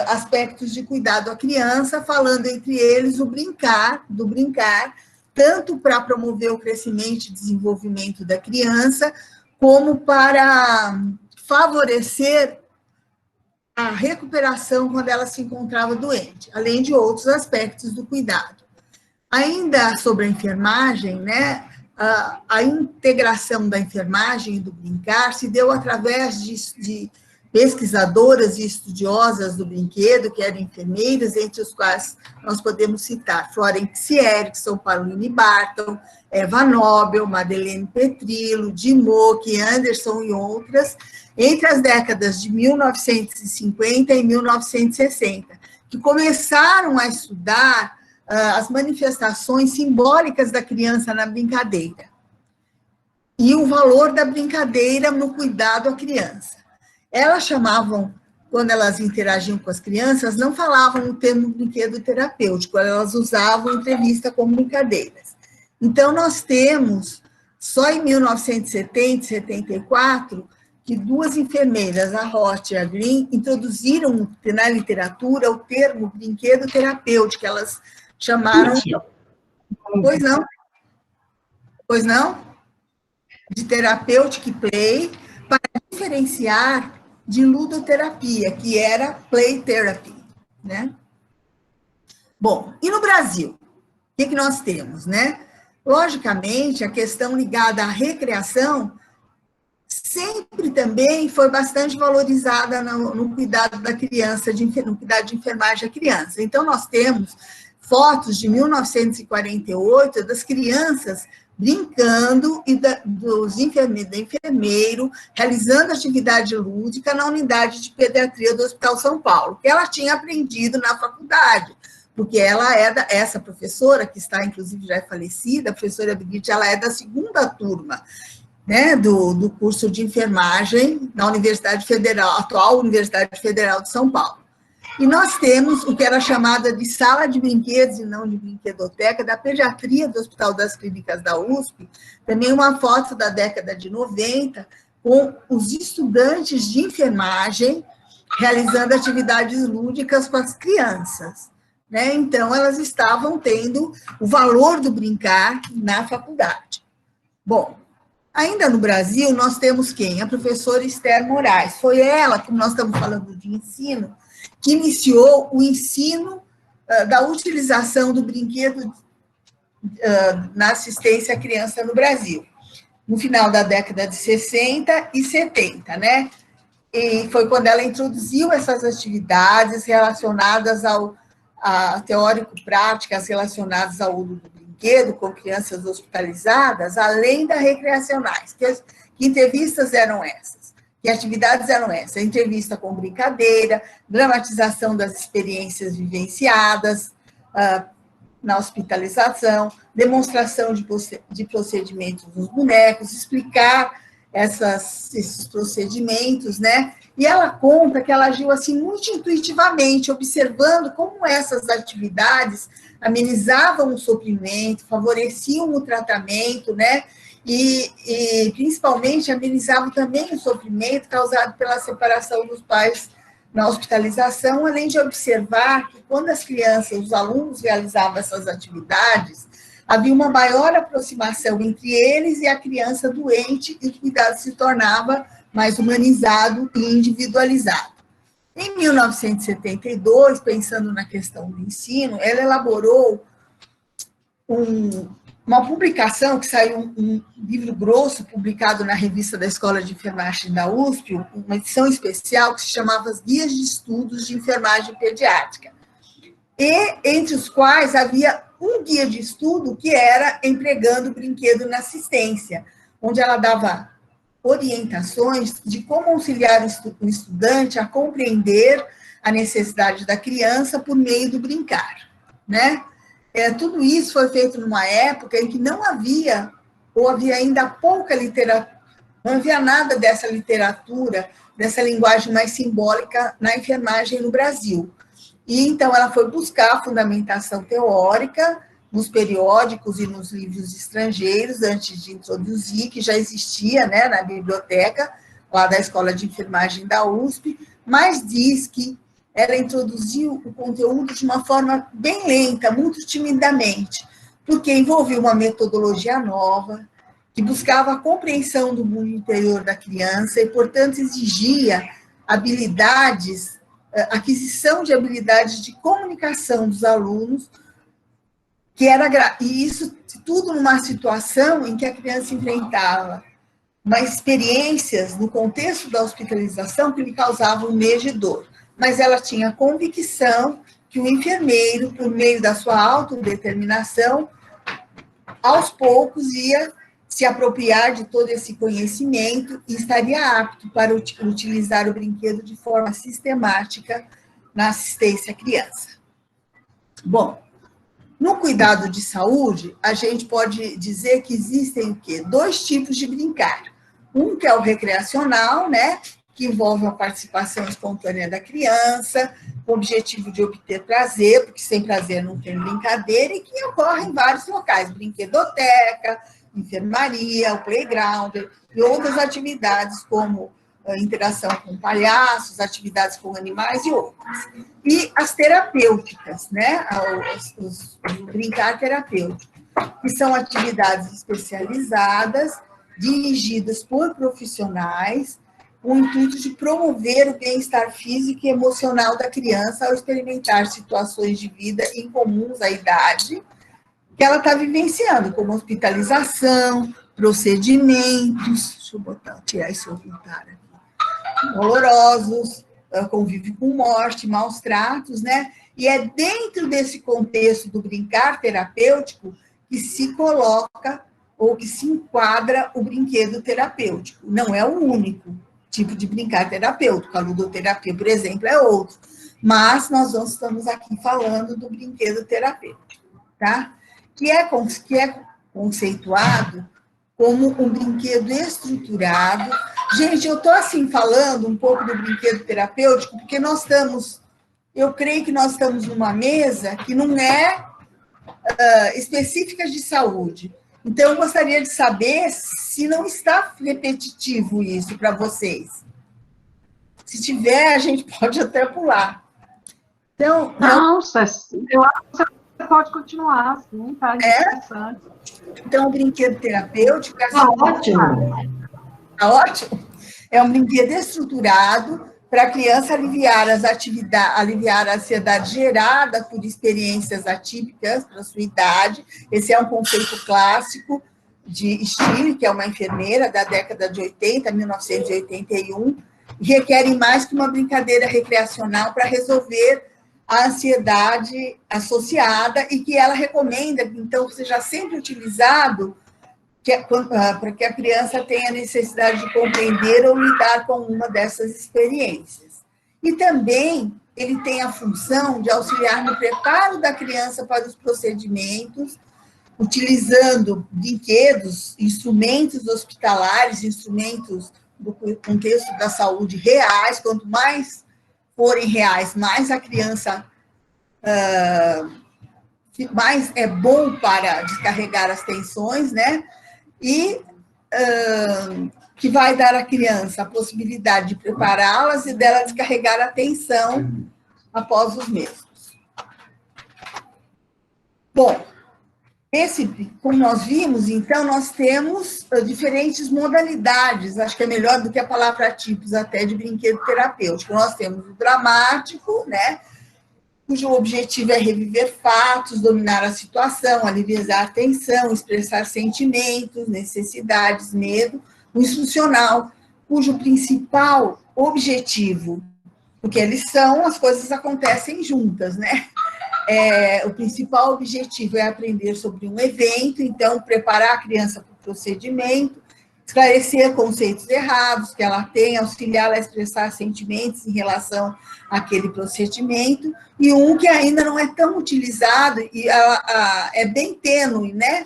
aspectos de cuidado à criança, falando entre eles do brincar, tanto para promover o crescimento e desenvolvimento da criança, como para favorecer a recuperação quando ela se encontrava doente, além de outros aspectos do cuidado. Ainda sobre a enfermagem, né, a integração da enfermagem e do brincar se deu através de pesquisadoras e estudiosas do brinquedo, que eram enfermeiras, entre os quais nós podemos citar Florence Erickson, Pauline Barton, Eva Nobel, Madeleine Petrillo, Jim Mock, Anderson e outras, entre as décadas de 1950 e 1960, que começaram a estudar as manifestações simbólicas da criança na brincadeira e o valor da brincadeira no cuidado à criança. Elas chamavam, quando elas interagiam com as crianças, não falavam o termo brinquedo terapêutico, elas usavam entrevista como brincadeiras. Então, nós temos, só em 1970 e 74, que duas enfermeiras, a Roth e a Green, introduziram na literatura o termo brinquedo terapêutico, elas chamaram... Pois não? Pois não? De therapeutic play, para diferenciar de ludoterapia, que era play therapy, né? Bom, e no Brasil? O que nós temos, né? Logicamente, a questão ligada à recreação sempre também foi bastante valorizada no cuidado da criança, no cuidado de enfermagem à criança. Então, nós temos fotos de 1948 das crianças brincando e da enfermeiro realizando atividade lúdica na unidade de pediatria do Hospital São Paulo, que ela tinha aprendido na faculdade, porque ela essa professora, que está, inclusive, já é falecida, a professora Brigitte, ela é da segunda turma, né, do curso de enfermagem na Universidade Federal, atual Universidade Federal de São Paulo. E nós temos o que era chamada de sala de brinquedos e não de brinquedoteca, da pediatria do Hospital das Clínicas da USP, também uma foto da década de 90, com os estudantes de enfermagem realizando atividades lúdicas com as crianças, né? Então, elas estavam tendo o valor do brincar na faculdade. Bom, ainda no Brasil, nós temos quem? A professora Esther Moraes. Foi ela, como nós estamos falando de ensino, que iniciou o ensino da utilização do brinquedo na assistência à criança no Brasil, no final da década de 60 e 70, né? E foi quando ela introduziu essas atividades relacionadas a teórico-práticas relacionadas ao uso do brinquedo com crianças hospitalizadas, além das recreacionais. Que entrevistas eram essas? Que atividades eram essas? Entrevista com brincadeira, dramatização das experiências vivenciadas na hospitalização, demonstração de procedimentos dos bonecos, explicar esses procedimentos, né? E ela conta que ela agiu assim muito intuitivamente, observando como essas atividades amenizavam o sofrimento, favoreciam o tratamento, né? E principalmente amenizavam também o sofrimento causado pela separação dos pais na hospitalização, além de observar que quando as crianças, os alunos realizavam essas atividades, havia uma maior aproximação entre eles e a criança doente, e o cuidado se tornava mais humanizado e individualizado. Em 1972, pensando na questão do ensino, ela elaborou uma publicação, que saiu um livro grosso, publicado na revista da Escola de Enfermagem da USP, uma edição especial que se chamava As Guias de Estudos de Enfermagem Pediátrica, e entre os quais havia um guia de estudo que era empregando o brinquedo na assistência, onde ela dava orientações de como auxiliar o estudante a compreender a necessidade da criança por meio do brincar, né? Tudo isso foi feito numa época em que não havia, ou havia ainda pouca literatura, não havia nada dessa literatura, dessa linguagem mais simbólica na enfermagem no Brasil. E então ela foi buscar a fundamentação teórica nos periódicos e nos livros estrangeiros, antes de introduzir, que já existia, né, na biblioteca, lá da Escola de Enfermagem da USP, mas diz que ela introduziu o conteúdo de uma forma bem lenta, muito timidamente, porque envolvia uma metodologia nova, que buscava a compreensão do mundo interior da criança e, portanto, exigia habilidades, aquisição de habilidades de comunicação dos alunos, e isso tudo numa situação em que a criança enfrentava experiências no contexto da hospitalização que lhe causavam medo e dor. Mas ela tinha convicção que o enfermeiro, por meio da sua autodeterminação, aos poucos ia se apropriar de todo esse conhecimento e estaria apto para utilizar o brinquedo de forma sistemática na assistência à criança. Bom, no cuidado de saúde, a gente pode dizer que existem o quê? 2 tipos de brincar. Um que é o recreacional, né? Que envolve a participação espontânea da criança, com o objetivo de obter prazer, porque sem prazer não tem brincadeira, e que ocorre em vários locais, brinquedoteca, enfermaria, o playground, e outras atividades como interação com palhaços, atividades com animais e outras. E as terapêuticas, né? O brincar terapêutico, que são atividades especializadas, dirigidas por profissionais, com o intuito de promover o bem-estar físico e emocional da criança ao experimentar situações de vida incomuns à idade que ela está vivenciando, como hospitalização, procedimentos, deixa eu tirar esse voluntário aqui, dolorosos, convívio com morte, maus tratos, né? E é dentro desse contexto do brincar terapêutico que se coloca ou que se enquadra o brinquedo terapêutico. Não é o único tipo de brincar terapêutico, a ludoterapia, por exemplo, é outro. Mas nós estamos aqui falando do brinquedo terapêutico, tá? Que é conceituado como um brinquedo estruturado. Gente, eu estou assim falando um pouco do brinquedo terapêutico, porque nós estamos... eu creio que nós estamos numa mesa que não é específica de saúde. Então, eu gostaria de saber se não está repetitivo isso para vocês. Se tiver, a gente pode até pular. Então, não, eu acho que você pode continuar, sim, tá interessante. Então, o brinquedo terapêutico... Está ótimo. Está ótimo? É um brinquedo estruturado para a criança aliviar a ansiedade gerada por experiências atípicas para a sua idade. Esse é um conceito clássico de Stille, que é uma enfermeira da década de 80, 1981, e requerem mais que uma brincadeira recreacional para resolver a ansiedade associada e que ela recomenda que, então, seja sempre utilizado para que a criança tenha necessidade de compreender ou lidar com uma dessas experiências. E também ele tem a função de auxiliar no preparo da criança para os procedimentos, utilizando brinquedos, instrumentos hospitalares, instrumentos do contexto da saúde reais. Quanto mais forem reais, mais a criança mais é bom para descarregar as tensões, né? E que vai dar à criança a possibilidade de prepará-las e dela descarregar a tensão após os mesmos. Bom, como nós vimos, então, nós temos diferentes modalidades, acho que é melhor do que a palavra tipos até de brinquedo terapêutico. Nós temos o dramático, né, cujo objetivo é reviver fatos, dominar a situação, aliviar a tensão, expressar sentimentos, necessidades, medo. O instrucional, cujo principal objetivo, porque eles são, as coisas acontecem juntas, né? O principal objetivo é aprender sobre um evento, então, preparar a criança para o procedimento, esclarecer conceitos errados que ela tem, auxiliá-la a expressar sentimentos em relação àquele procedimento, e um que ainda não é tão utilizado, e é bem tênue, né?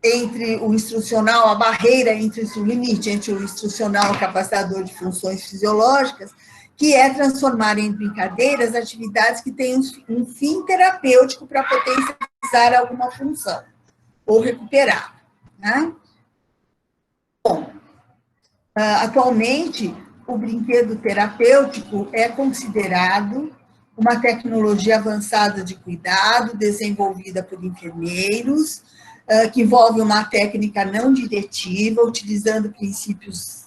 Entre o instrucional, a barreira entre o limite entre o instrucional e o capacitador de funções fisiológicas, que é transformar em brincadeiras atividades que têm um fim terapêutico para potencializar alguma função, ou recuperar. Né? Bom, atualmente, o brinquedo terapêutico é considerado uma tecnologia avançada de cuidado, desenvolvida por enfermeiros, que envolve uma técnica não diretiva, utilizando princípios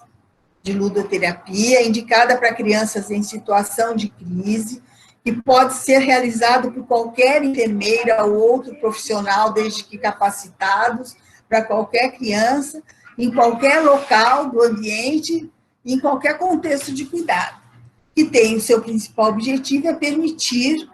de ludoterapia, indicada para crianças em situação de crise, que pode ser realizado por qualquer enfermeira ou outro profissional, desde que capacitados, para qualquer criança, em qualquer local do ambiente, em qualquer contexto de cuidado, que tem o seu principal objetivo é permitir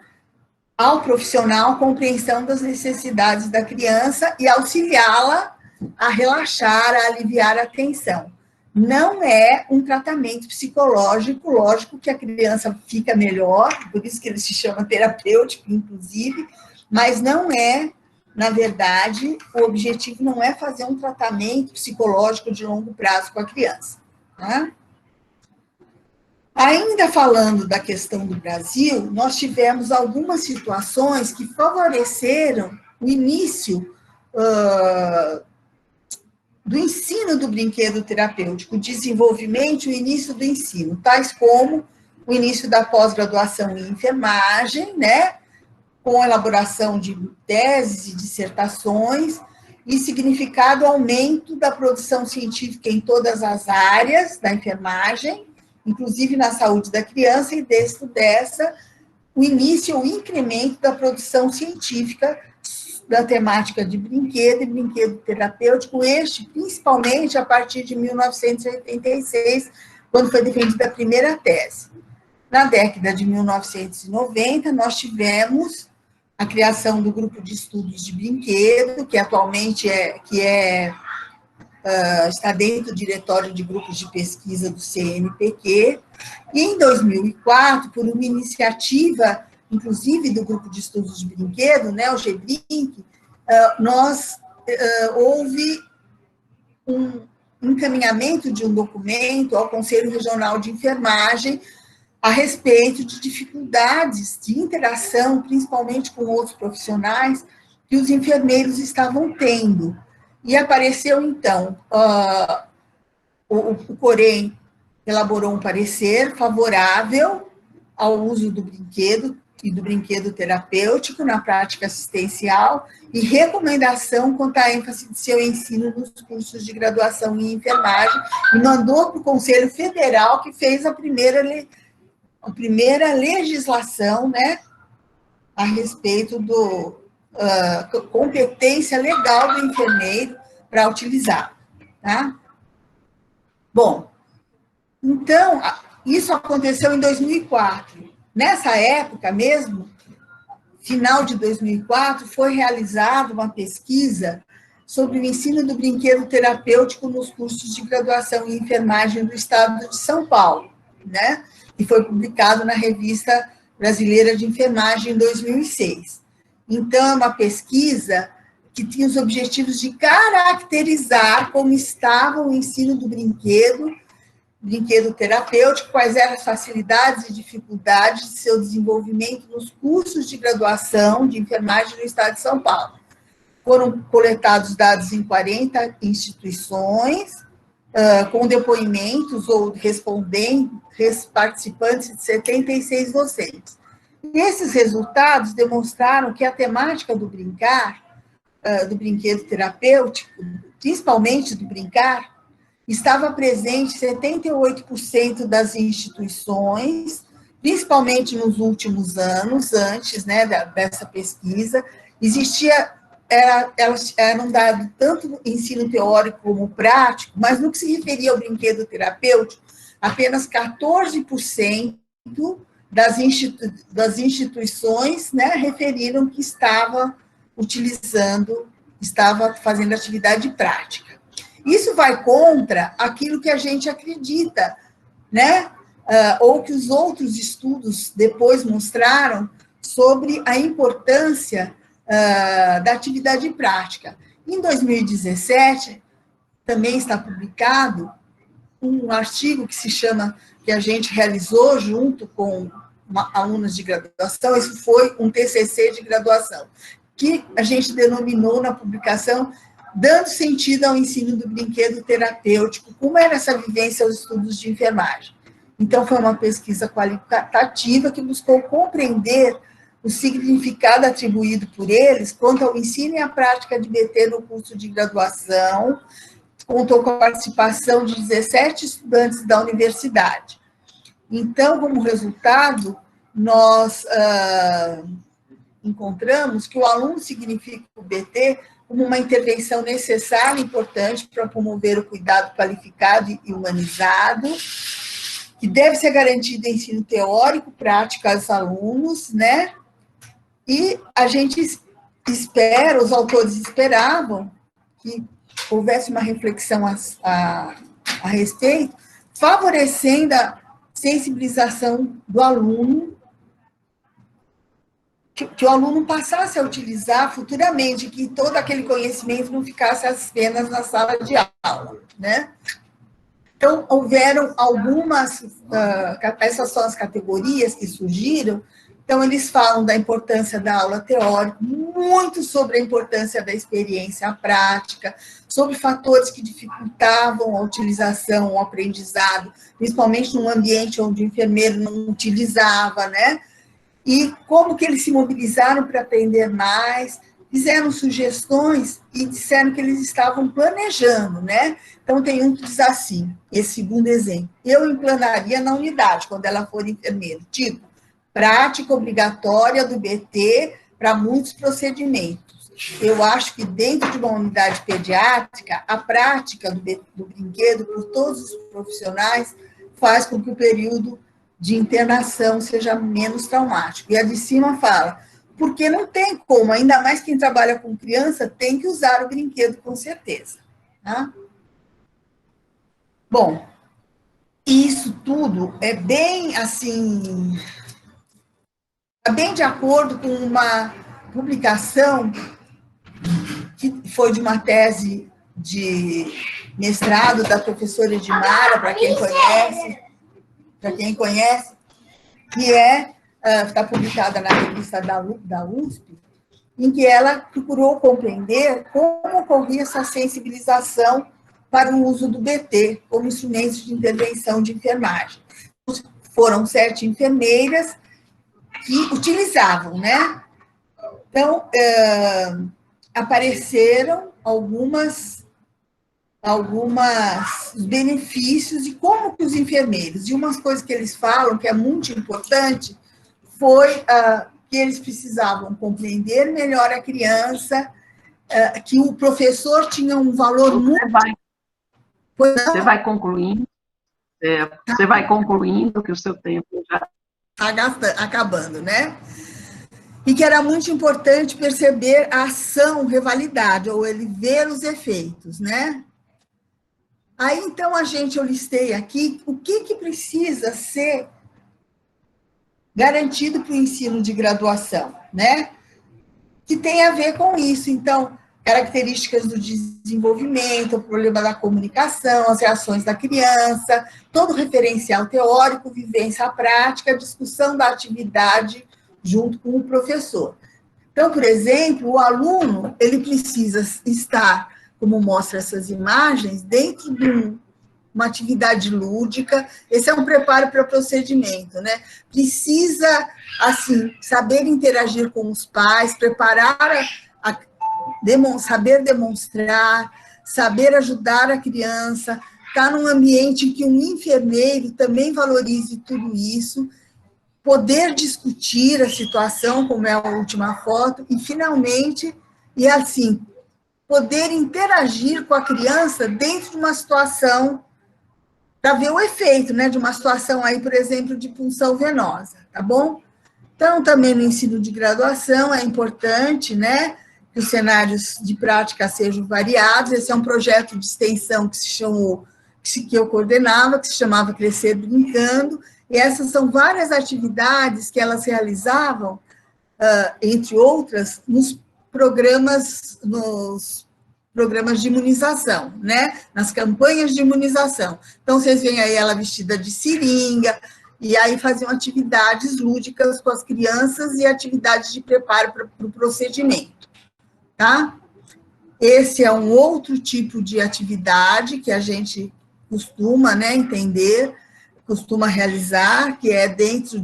ao profissional a compreensão das necessidades da criança e auxiliá-la a relaxar, a aliviar a tensão. Não é um tratamento psicológico, lógico que a criança fica melhor, por isso que ele se chama terapêutico, inclusive, mas não é, na verdade, o objetivo não é fazer um tratamento psicológico de longo prazo com a criança. Tá? Ainda falando da questão do Brasil, nós tivemos algumas situações que favoreceram o início do ensino do brinquedo terapêutico, o desenvolvimento e o início do ensino, tais como o início da pós-graduação em enfermagem, né, com a elaboração de teses e dissertações, e significado aumento da produção científica em todas as áreas da enfermagem, inclusive na saúde da criança, e dentro dessa, o início ou incremento da produção científica da temática de brinquedo e brinquedo terapêutico, este principalmente a partir de 1986, quando foi defendida a primeira tese. Na década de 1990, nós tivemos a criação do grupo de estudos de brinquedo, que atualmente está dentro do diretório de grupos de pesquisa do CNPq, e em 2004, por uma iniciativa, inclusive do grupo de estudos de brinquedo, né, o GBRINC, houve um encaminhamento de um documento ao Conselho Regional de Enfermagem, a respeito de dificuldades de interação, principalmente com outros profissionais, que os enfermeiros estavam tendo. E apareceu, então, o Corém elaborou um parecer favorável ao uso do brinquedo e do brinquedo terapêutico na prática assistencial e recomendação quanto à ênfase de seu ensino nos cursos de graduação em enfermagem e mandou para o Conselho Federal, que fez a primeira legislação, né, a respeito do competência legal do enfermeiro para utilizar, tá? Bom, então, isso aconteceu em 2004. Nessa época mesmo, final de 2004, foi realizada uma pesquisa sobre o ensino do brinquedo terapêutico nos cursos de graduação em enfermagem do estado de São Paulo, né? E foi publicado na Revista Brasileira de Enfermagem em 2006. Então, é uma pesquisa que tinha os objetivos de caracterizar como estava o ensino do brinquedo terapêutico, quais eram as facilidades e dificuldades de seu desenvolvimento nos cursos de graduação de enfermagem no estado de São Paulo. Foram coletados dados em 40 instituições, com depoimentos ou participantes de 76 docentes. E esses resultados demonstraram que a temática do brincar, do brinquedo terapêutico, principalmente do brincar, estava presente em 78% das instituições, principalmente nos últimos anos, antes, né, dessa pesquisa. Elas eram dadas tanto no ensino teórico como prático, mas no que se referia ao brinquedo terapêutico, apenas 14% das instituições, né, referiram que estava fazendo atividade prática. Isso vai contra aquilo que a gente acredita, né? Ou que os outros estudos depois mostraram sobre a importância da atividade prática. Em 2017, também está publicado um artigo que a gente realizou junto com alunos de graduação, isso foi um TCC de graduação, que a gente denominou na publicação dando sentido ao ensino do brinquedo terapêutico, como era essa vivência aos estudos de enfermagem. Então, foi uma pesquisa qualitativa que buscou compreender o significado atribuído por eles quanto ao ensino e à prática de BT no curso de graduação, contou com a participação de 17 estudantes da universidade. Então, como resultado, nós encontramos que o aluno significa o BT como uma intervenção necessária e importante para promover o cuidado qualificado e humanizado, que deve ser garantido em ensino teórico, prático aos alunos, né? E a gente espera, os autores esperavam que houvesse uma reflexão a respeito, favorecendo a sensibilização do aluno, que o aluno passasse a utilizar futuramente, que todo aquele conhecimento não ficasse apenas na sala de aula, né? Então, houveram algumas, essas são as categorias que surgiram. Então, eles falam da importância da aula teórica, muito sobre a importância da experiência prática, sobre fatores que dificultavam a utilização, o aprendizado, principalmente num ambiente onde o enfermeiro não utilizava, né? E como que eles se mobilizaram para aprender mais, fizeram sugestões e disseram que eles estavam planejando, né? Então, tem um que diz assim, esse segundo exemplo, eu implanaria na unidade, quando ela for enfermeira, tipo, prática obrigatória do BT para muitos procedimentos. Eu acho que dentro de uma unidade pediátrica, a prática do brinquedo por todos os profissionais faz com que o período de internação seja menos traumático. E a de cima fala, porque não tem como, ainda mais quem trabalha com criança, tem que usar o brinquedo com certeza. Tá? Bom, isso tudo é bem, assim, bem de acordo com uma publicação que foi de uma tese de mestrado da professora Edmara, para quem conhece, que está publicada na revista da USP, em que ela procurou compreender como ocorria essa sensibilização para o uso do BT como instrumento de intervenção de enfermagem. Foram 7 enfermeiras que utilizavam, né? Então, apareceram alguns benefícios de como que os enfermeiros, e umas coisas que eles falam que é muito importante, foi que eles precisavam compreender melhor a criança, que o professor tinha um valor muito... Você vai concluindo, você vai concluindo que o seu tempo já... Está acabando, né? E que era muito importante perceber a ação, rivalidade, ou ele ver os efeitos, né? Aí, então, eu listei aqui o que precisa ser garantido para o ensino de graduação, né? Que tem a ver com isso. Então, características do desenvolvimento, o problema da comunicação, as reações da criança, todo referencial teórico, vivência prática, discussão da atividade junto com o professor. Então, por exemplo, o aluno, ele precisa estar, como mostra essas imagens, dentro de uma atividade lúdica. Esse é um preparo para o procedimento, né? Precisa, assim, saber interagir com os pais, preparar, saber demonstrar, saber ajudar a criança, estar num ambiente em que um enfermeiro também valorize tudo isso, poder discutir a situação, como é a última foto, e, finalmente, poder interagir com a criança dentro de uma situação, para ver o efeito, né, de uma situação aí, por exemplo, de punção venosa, tá bom? Então, também no ensino de graduação é importante, né, que os cenários de prática sejam variados. Esse é um projeto de extensão que eu coordenava, que se chamava Crescer Brincando, e essas são várias atividades que elas realizavam, entre outras, nos programas de imunização, né? Nas campanhas de imunização. Então, vocês veem aí ela vestida de seringa, e aí faziam atividades lúdicas com as crianças e atividades de preparo para o procedimento, tá? Esse é um outro tipo de atividade que a gente costuma, né, entender, costuma realizar, que é dentro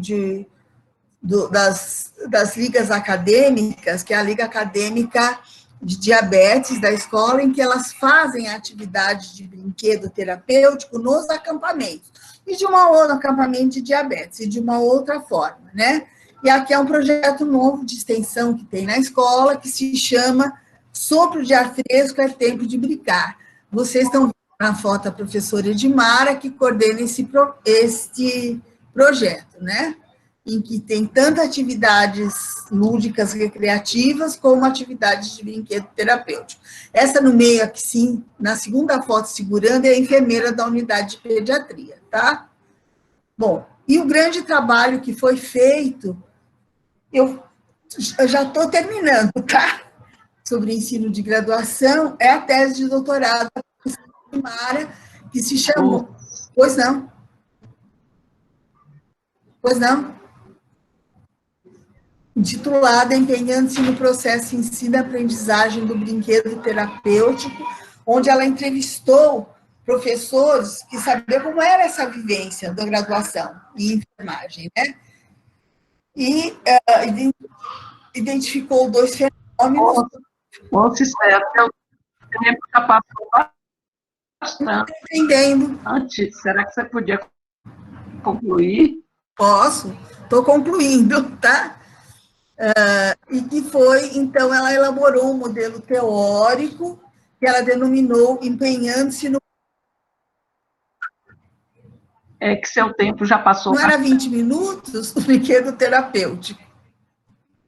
das ligas acadêmicas, que é a Liga Acadêmica de Diabetes da escola, em que elas fazem a atividade de brinquedo terapêutico nos acampamentos, e no acampamento de diabetes, e de uma outra forma, né? E aqui é um projeto novo de extensão que tem na escola, que se chama Sopro de Ar Fresco é Tempo de Brincar. Vocês estão vendo na foto a professora Edmara, que coordena este projeto, né? Em que tem tanto atividades lúdicas, recreativas, como atividades de brinquedo terapêutico. Essa no meio aqui, sim, na segunda foto segurando, é a enfermeira da unidade de pediatria, tá? Bom, e o grande trabalho que foi feito, eu já estou terminando, tá? Sobre ensino de graduação, é a tese de doutorado da professora Mara, que se chamou... Pois não? Pois não? Intitulada Empenhando-se no Processo de Ensino e Aprendizagem do Brinquedo Terapêutico, onde ela entrevistou professores que sabiam como era essa vivência da graduação em enfermagem, né? E identificou 2 fenômenos. Cicera, o tempo já passou bastante. Entendendo. Antes, será que você podia concluir? Posso, estou concluindo, tá? E que foi, então, ela elaborou um modelo teórico que ela denominou Empenhando-se no... É que seu tempo já passou. Não era 20 minutos o brinquedo terapêutico.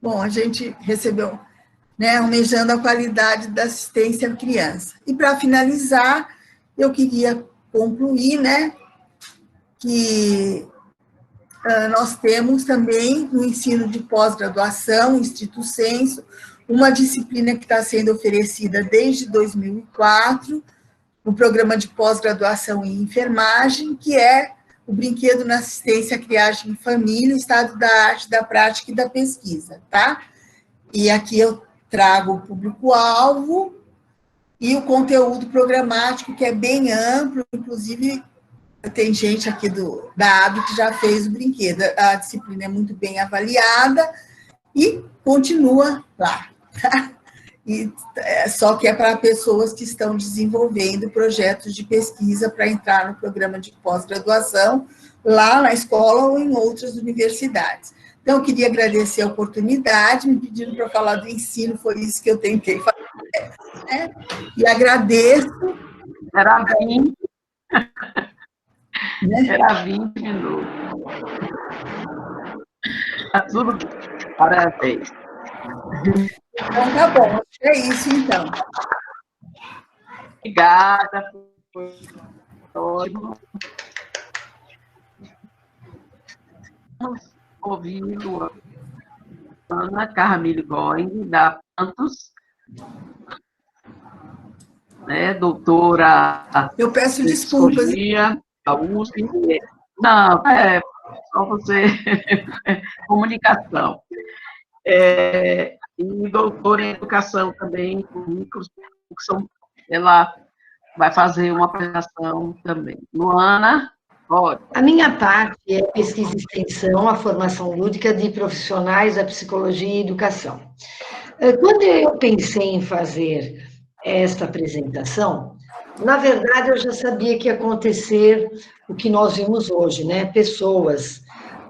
Bom, a gente recebeu, né, almejando a qualidade da assistência à criança. E, para finalizar, eu queria concluir, né, que nós temos também no ensino de pós-graduação, Stricto Sensu, uma disciplina que está sendo oferecida desde 2004, no programa de pós-graduação em enfermagem, que é o brinquedo na assistência à criagem em família, o estado da arte, da prática e da pesquisa, tá? E aqui eu trago o público-alvo e o conteúdo programático, que é bem amplo, inclusive tem gente aqui da AB que já fez o brinquedo. A disciplina é muito bem avaliada e continua lá, tá? Só que é para pessoas que estão desenvolvendo projetos de pesquisa para entrar no programa de pós-graduação, lá na escola ou em outras universidades. Então, eu queria agradecer a oportunidade, me pediram para falar do ensino, foi isso que eu tentei fazer, né? E agradeço. Era 20, né? Era 20 minutos. Tá tudo bem. Parabéns. Então, tá bom. É isso, então. Obrigada. Foi ótimo. Vamos ouvir Ana Carmille Going, da Pantos, né, doutora. Eu peço desculpas. Da USP. Não, só você. Comunicação. E doutora em educação também, ela vai fazer uma apresentação também. Luana, pode. A minha parte é pesquisa e extensão, a formação lúdica de profissionais da psicologia e educação. Quando eu pensei em fazer esta apresentação, na verdade eu já sabia que ia acontecer o que nós vimos hoje, né? Pessoas,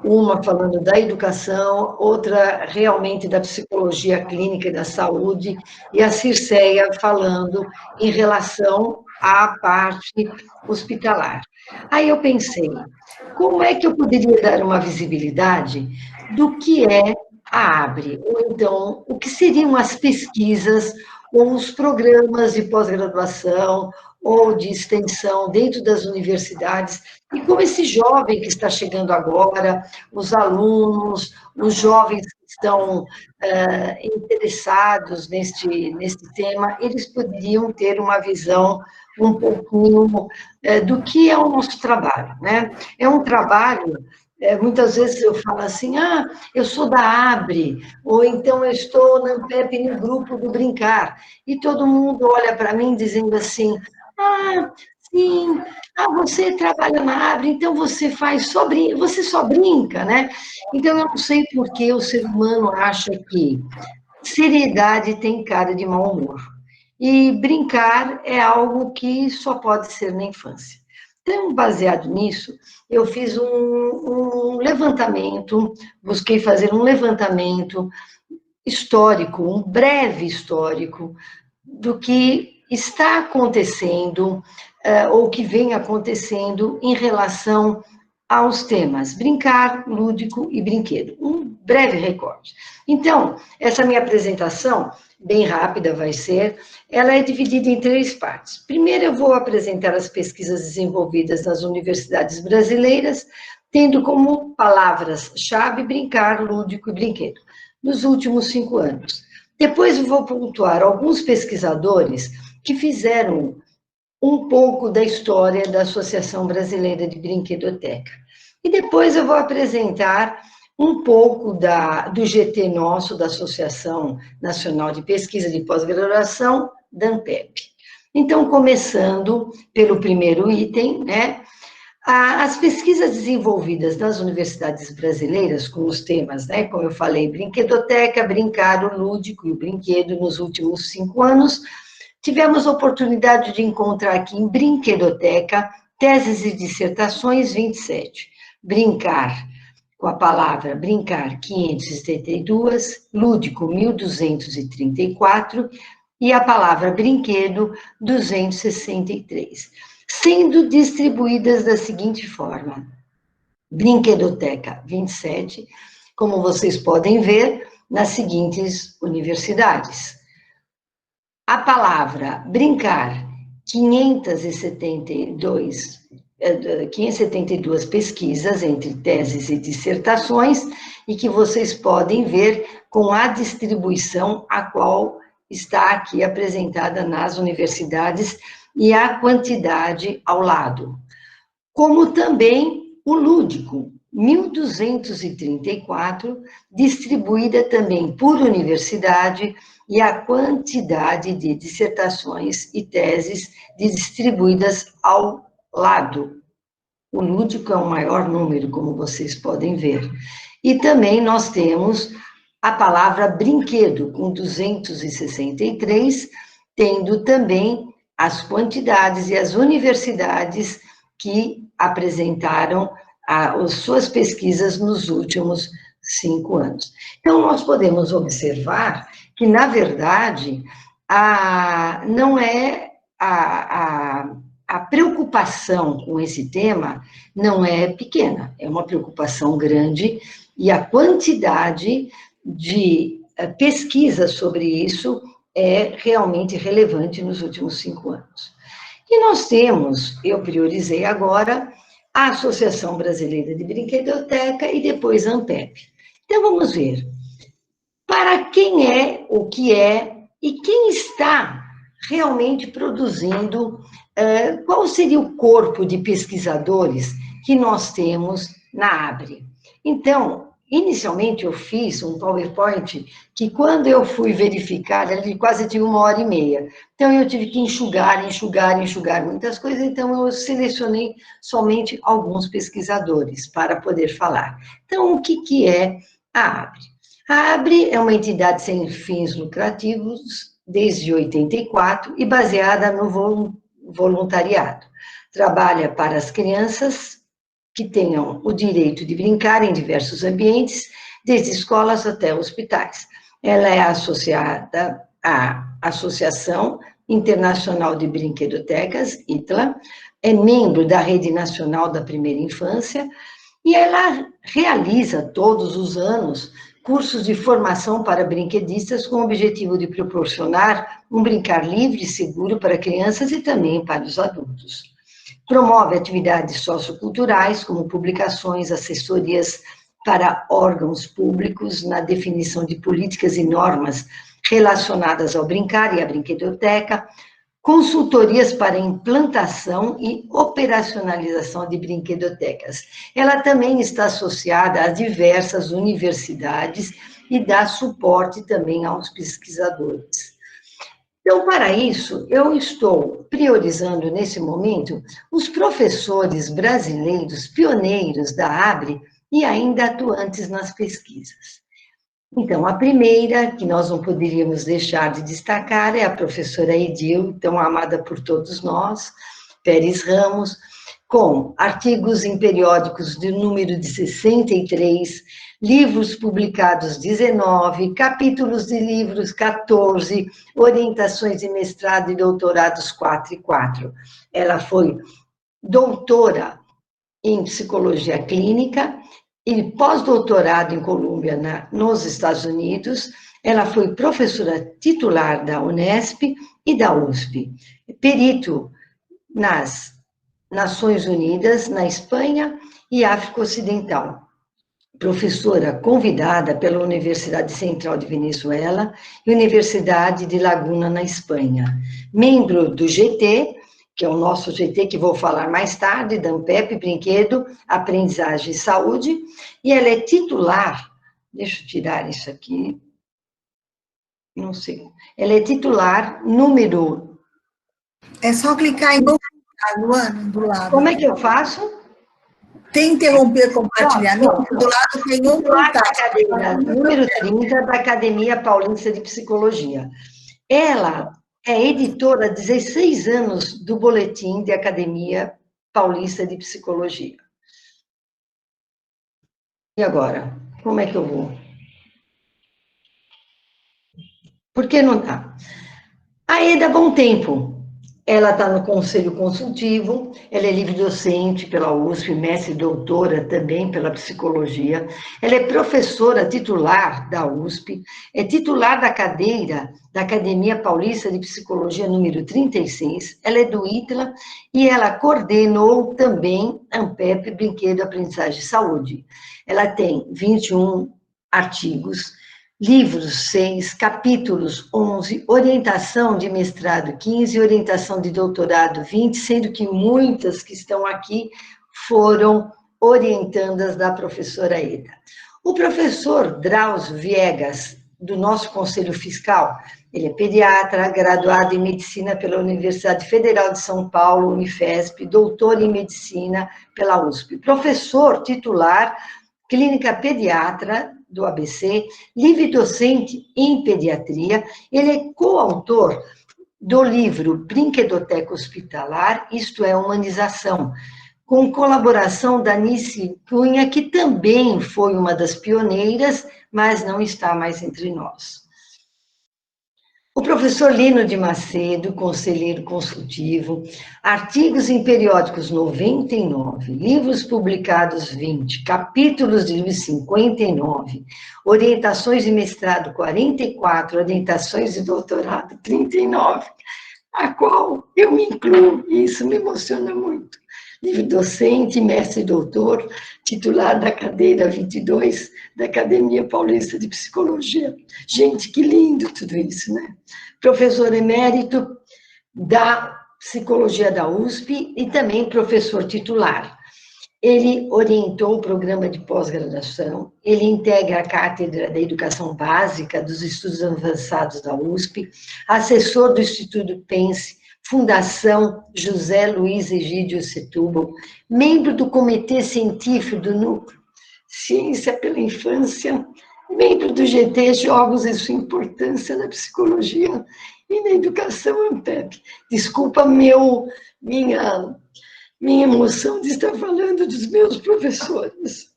uma falando da educação, outra realmente da psicologia clínica e da saúde, e a Circeia falando em relação à parte hospitalar. Aí eu pensei, como é que eu poderia dar uma visibilidade do que é a ABRE? Ou então, o que seriam as pesquisas ou os programas de pós-graduação ou de extensão dentro das universidades, e como esse jovem que está chegando agora, os alunos, os jovens que estão interessados neste tema, eles poderiam ter uma visão um pouquinho do que é o nosso trabalho, né? É um trabalho, muitas vezes eu falo assim, eu sou da ABRE, ou então eu estou na ANPEP no grupo do Brincar, e todo mundo olha para mim dizendo assim, sim, você trabalha na ABRE, então você você só brinca, né? Então eu não sei por que o ser humano acha que seriedade tem cara de mau humor. E brincar é algo que só pode ser na infância. Então, baseado nisso, eu fiz um levantamento, busquei fazer um levantamento histórico, um breve histórico, do que está acontecendo, ou que vem acontecendo em relação aos temas brincar, lúdico e brinquedo. Um breve recorte. Então, essa minha apresentação, bem rápida vai ser, ela é dividida em 3 partes. Primeiro, eu vou apresentar as pesquisas desenvolvidas nas universidades brasileiras, tendo como palavras-chave brincar, lúdico e brinquedo, nos últimos 5 anos. Depois, eu vou pontuar alguns pesquisadores que fizeram um pouco da história da Associação Brasileira de Brinquedoteca. E depois eu vou apresentar um pouco do GT nosso, da Associação Nacional de Pesquisa de Pós-Graduação, da ANPEP. Então, começando pelo primeiro item, né? As pesquisas desenvolvidas nas universidades brasileiras com os temas, né, como eu falei, brinquedoteca, brincar, o lúdico e o brinquedo nos últimos 5 anos, tivemos a oportunidade de encontrar aqui em Brinquedoteca, teses e dissertações 27, brincar, com a palavra brincar 572, lúdico 1234 e a palavra brinquedo 263. Sendo distribuídas da seguinte forma, Brinquedoteca 27, como vocês podem ver, nas seguintes universidades. A palavra brincar, 572 pesquisas entre teses e dissertações, e que vocês podem ver com a distribuição a qual está aqui apresentada nas universidades, e a quantidade ao lado. Como também o lúdico, 1.234, distribuída também por universidade, e a quantidade de dissertações e teses distribuídas ao lado. O lúdico é o maior número, como vocês podem ver. E também nós temos a palavra brinquedo, com 263, tendo também as quantidades e as universidades que apresentaram as suas pesquisas nos últimos 5 anos. Então, nós podemos observar que, na verdade, não é a preocupação com esse tema não é pequena, é uma preocupação grande, e a quantidade de pesquisa sobre isso é realmente relevante nos últimos 5 anos. E nós temos, eu priorizei agora, a Associação Brasileira de Brinquedoteca e depois a ANPEP. Então, vamos ver. Para quem é, o que é e quem está realmente produzindo, qual seria o corpo de pesquisadores que nós temos na ABRE? Então, inicialmente eu fiz um PowerPoint que, quando eu fui verificar, ele quase tinha 1h30. Então, eu tive que enxugar muitas coisas, então eu selecionei somente alguns pesquisadores para poder falar. Então, o que é a ABRE? A ABRE é uma entidade sem fins lucrativos desde 84 e baseada no voluntariado. Trabalha para as crianças que tenham o direito de brincar em diversos ambientes, desde escolas até hospitais. Ela é associada à Associação Internacional de Brinquedotecas, ITLA, é membro da Rede Nacional da Primeira Infância, e ela realiza todos os anos cursos de formação para brinquedistas com o objetivo de proporcionar um brincar livre e seguro para crianças e também para os adultos. Promove atividades socioculturais, como publicações, assessorias para órgãos públicos na definição de políticas e normas relacionadas ao brincar e à brinquedoteca, consultorias para implantação e operacionalização de brinquedotecas. Ela também está associada a diversas universidades e dá suporte também aos pesquisadores. Então, para isso, eu estou priorizando, nesse momento, os professores brasileiros pioneiros da ABRE e ainda atuantes nas pesquisas. Então, a primeira, que nós não poderíamos deixar de destacar, é a professora Edil, tão amada por todos nós, Pérez Ramos, com artigos em periódicos de número de 63, livros publicados 19, capítulos de livros 14, orientações de mestrado e doutorados 4 e 4. Ela foi doutora em psicologia clínica e pós-doutorado em Colômbia, nos Estados Unidos. Ela foi professora titular da Unesp e da USP, perito nas Nações Unidas, na Espanha e África Ocidental. Professora convidada pela Universidade Central de Venezuela e Universidade de Laguna, na Espanha. Membro do GT, que é o nosso GT, que vou falar mais tarde, da ANPEP, Brinquedo, Aprendizagem e Saúde, e ela é titular, deixa eu tirar isso aqui, não sei, ela é titular número... É só clicar em Luana, do lado. Como é que eu faço? Tem interromper compartilhamento, do lado tem um contato. Número 30 da Academia Paulista de Psicologia. Ela é editora há 16 anos do Boletim de Academia Paulista de Psicologia. E agora? Como é que eu vou? Por que não está? A Eda Bom Tempo. Ela está no Conselho Consultivo, ela é livre-docente pela USP, mestre e doutora também pela psicologia, ela é professora titular da USP, é titular da cadeira da Academia Paulista de Psicologia número 36, ela é do ITLA e ela coordenou também ANPEP, Brinquedo, Aprendizagem e Saúde. Ela tem 21 artigos, livros 6, capítulos 11, orientação de mestrado 15, orientação de doutorado 20, sendo que muitas que estão aqui foram orientandas da professora Eda. O professor Drauzio Viegas, do nosso Conselho Fiscal, ele é pediatra, graduado em Medicina pela Universidade Federal de São Paulo, Unifesp, doutor em Medicina pela USP, professor titular, clínica pediatra do ABC, livre-docente em pediatria, ele é coautor do livro Brinquedoteca Hospitalar, isto é, Humanização, com colaboração da Nice Cunha, que também foi uma das pioneiras, mas não está mais entre nós. O professor Lino de Macedo, conselheiro consultivo, artigos em periódicos 99, livros publicados 20, capítulos de livros 59, orientações de mestrado 44, orientações de doutorado 39, a qual eu me incluo, e isso me emociona muito. Livre docente, mestre e doutor, titular da cadeira 22 da Academia Paulista de Psicologia. Gente, que lindo tudo isso, né? Professor emérito da Psicologia da USP e também professor titular. Ele orientou o programa de pós-graduação, ele integra a Cátedra da Educação Básica dos Estudos Avançados da USP, assessor do Instituto Pense, Fundação José Luiz Egídio Setúbal, membro do Comitê Científico do Núcleo Ciência pela Infância, membro do GT Jogos e Sua Importância na Psicologia e na Educação ANPEP. Desculpa minha emoção de estar falando dos meus professores.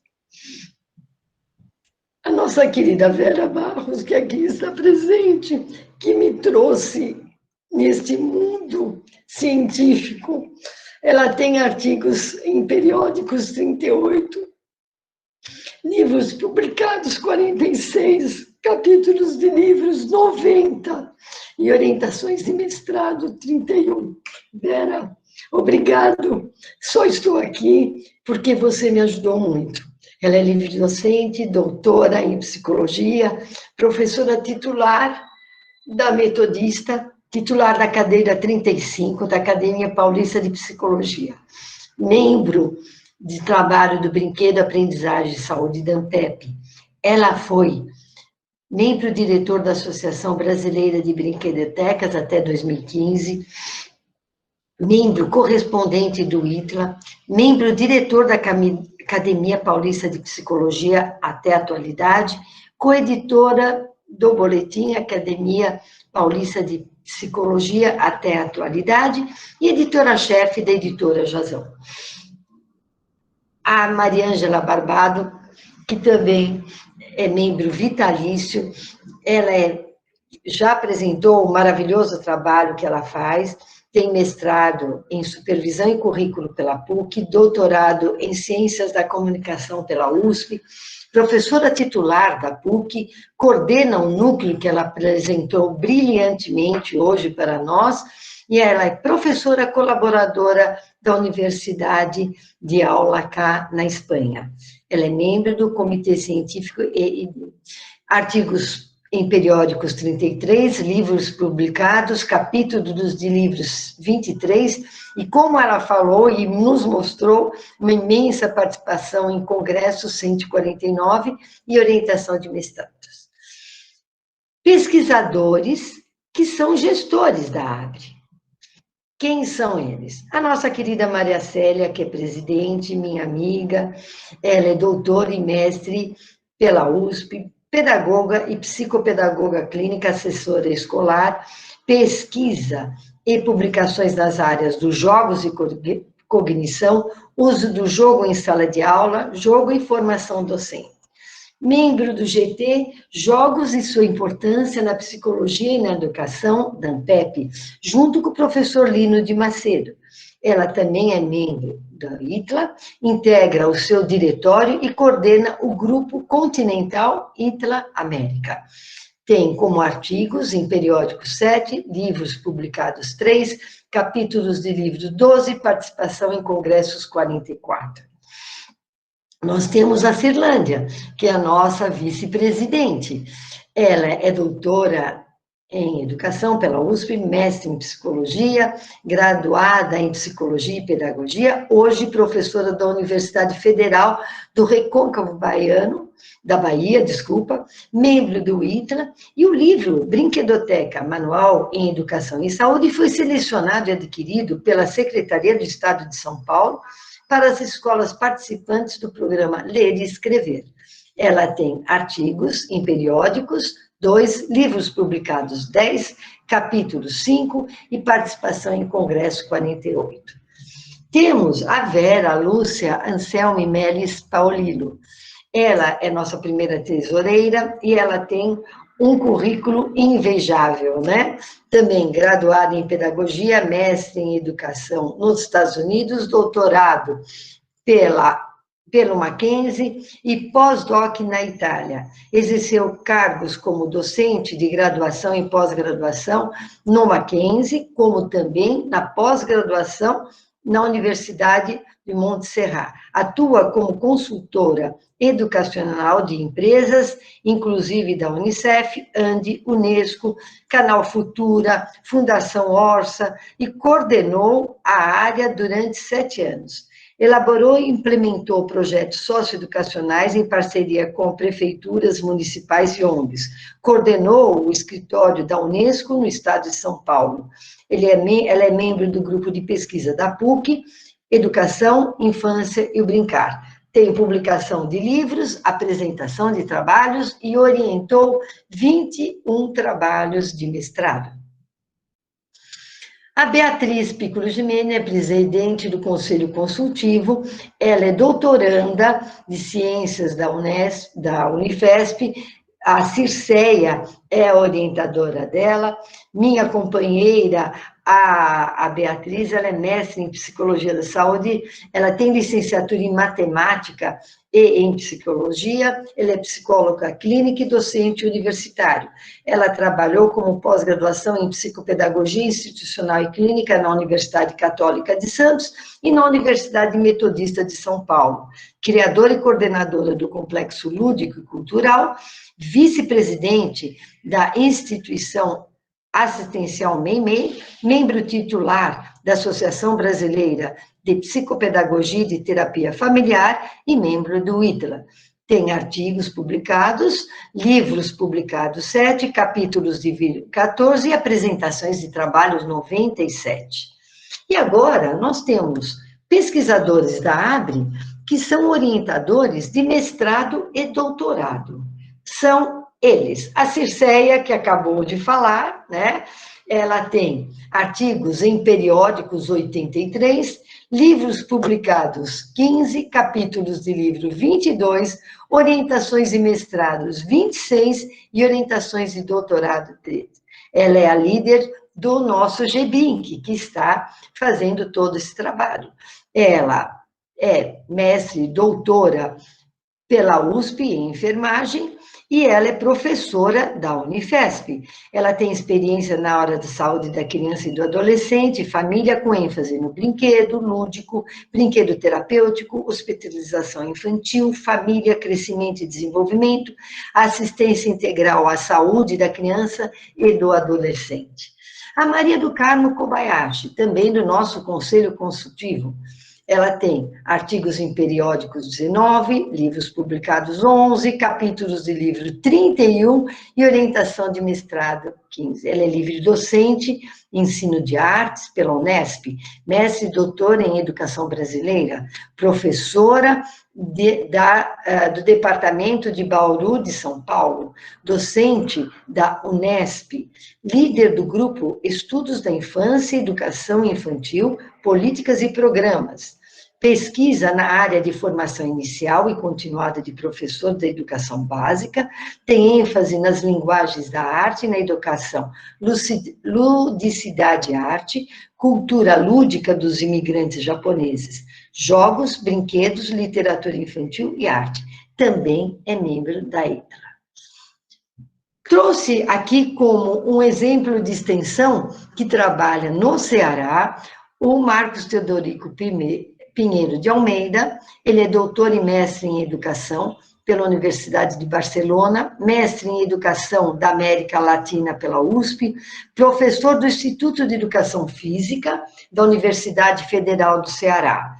A nossa querida Vera Barros, que aqui está presente, que me trouxe neste mundo científico. Ela tem artigos em periódicos 38, livros publicados 46, capítulos de livros 90 e orientações de mestrado 31. Vera, obrigado. Só estou aqui porque você me ajudou muito. Ela é livre-docente, doutora em psicologia, professora titular da Metodista, titular da cadeira 35 da Academia Paulista de Psicologia, membro de trabalho do Brinquedo Aprendizagem e Saúde da ANPEP. Ela foi membro-diretor da Associação Brasileira de Brinquedotecas até 2015, membro correspondente do ITLA, membro-diretor da Academia Paulista de Psicologia até a atualidade, coeditora do Boletim Academia Paulista de Psicologia até a atualidade e editora-chefe da editora Jazão. A Mariângela Barbado, que também é membro vitalício, ela já apresentou o maravilhoso trabalho que ela faz, tem mestrado em supervisão e currículo pela PUC, doutorado em ciências da comunicação pela USP, professora titular da PUC, coordena um núcleo que ela apresentou brilhantemente hoje para nós, e ela é professora colaboradora da Universidade de Alacant, na Espanha. Ela é membro do Comitê Científico e artigos em periódicos 33, livros publicados, capítulos de livros 23, e como ela falou e nos mostrou, uma imensa participação em congressos 149 e orientação de mestrados. Pesquisadores que são gestores da ABRE. Quem são eles? A nossa querida Maria Célia, que é presidente, minha amiga, ela é doutora e mestre pela USP, pedagoga e psicopedagoga clínica, assessora escolar, pesquisa e publicações nas áreas dos jogos e cognição, uso do jogo em sala de aula, jogo e formação docente. Membro do GT, Jogos e Sua Importância na Psicologia e na Educação, da ANPEP, junto com o professor Lino de Macedo. Ela também é membro da ITLA, integra o seu diretório e coordena o Grupo Continental ITLA América. Tem como artigos em periódicos 7, livros publicados 3, capítulos de livros 12, participação em congressos 44. Nós temos a Cirlândia, que é a nossa vice-presidente. Ela é doutora em Educação pela USP, mestre em Psicologia, graduada em Psicologia e Pedagogia, hoje professora da Universidade Federal do Recôncavo Baiano, da Bahia, membro do ITLA, e o livro Brinquedoteca, Manual em Educação e Saúde, foi selecionado e adquirido pela Secretaria do Estado de São Paulo para as escolas participantes do programa Ler e Escrever. Ela tem artigos em periódicos, 2 livros publicados, 10 capítulos, 5, e participação em congresso 48. Temos a Vera Lúcia Anselmi Melis Paulino. Ela é nossa primeira tesoureira e ela tem um currículo invejável, né? Também graduada em Pedagogia, mestre em Educação nos Estados Unidos, doutorado pelo Mackenzie e pós-doc na Itália. Exerceu cargos como docente de graduação e pós-graduação no Mackenzie, como também na pós-graduação na Universidade de Montserrat. Atua como consultora educacional de empresas, inclusive da Unicef, ANDI, Unesco, Canal Futura, Fundação Orsa, e coordenou a área durante 7 anos. Elaborou e implementou projetos socioeducacionais em parceria com prefeituras municipais e ONGs. Coordenou o escritório da Unesco no estado de São Paulo. Ela é membro do grupo de pesquisa da PUC, Educação, Infância e o Brincar. Tem publicação de livros, apresentação de trabalhos e orientou 21 trabalhos de mestrado. A Beatriz Piccolo Gimene é presidente do Conselho Consultivo, ela é doutoranda de Ciências da Unifesp, a Circeia é a orientadora dela, minha companheira, a Beatriz, ela é mestre em Psicologia da Saúde, ela tem licenciatura em Matemática e em Psicologia, ela é psicóloga clínica e docente universitário. Ela trabalhou como pós-graduação em Psicopedagogia Institucional e Clínica na Universidade Católica de Santos e na Universidade Metodista de São Paulo. Criadora e coordenadora do Complexo Lúdico e Cultural, vice-presidente da instituição assistencial MEI-MEI, membro titular da Associação Brasileira de Psicopedagogia e de Terapia Familiar e membro do ITLA. Tem artigos publicados, livros publicados 7, capítulos de vídeo 14 e apresentações de trabalhos 97. E agora nós temos pesquisadores da ABRE que são orientadores de mestrado e doutorado. São eles, a Circeia, que acabou de falar, né? Ela tem artigos em periódicos 83, livros publicados 15, capítulos de livro 22, orientações de mestrados 26 e orientações de doutorado 13. Ela é a líder do nosso GBINC, que está fazendo todo esse trabalho. Ela é mestre e doutora pela USP em enfermagem, e ela é professora da Unifesp. Ela tem experiência na área da saúde da criança e do adolescente, família com ênfase no brinquedo lúdico, brinquedo terapêutico, hospitalização infantil, família, crescimento e desenvolvimento, assistência integral à saúde da criança e do adolescente. A Maria do Carmo Kobayashi, também do nosso Conselho Consultivo. Ela tem artigos em periódicos 19, livros publicados 11, capítulos de livro 31 e orientação de mestrado 15. Ela é livre docente, ensino de artes pela Unesp, mestre e doutora em educação brasileira, professora do Departamento de Bauru de São Paulo, docente da Unesp, líder do grupo Estudos da Infância e Educação Infantil, Políticas e Programas, pesquisa na área de formação inicial e continuada de professor da educação básica, tem ênfase nas linguagens da arte e na educação, ludicidade e arte, cultura lúdica dos imigrantes japoneses, jogos, brinquedos, literatura infantil e arte. Também é membro da ITLA. Trouxe aqui como um exemplo de extensão que trabalha no Ceará, o Marcos Teodorico Pinheiro de Almeida. Ele é doutor e mestre em educação, pela Universidade de Barcelona, mestre em Educação da América Latina pela USP, professor do Instituto de Educação Física da Universidade Federal do Ceará,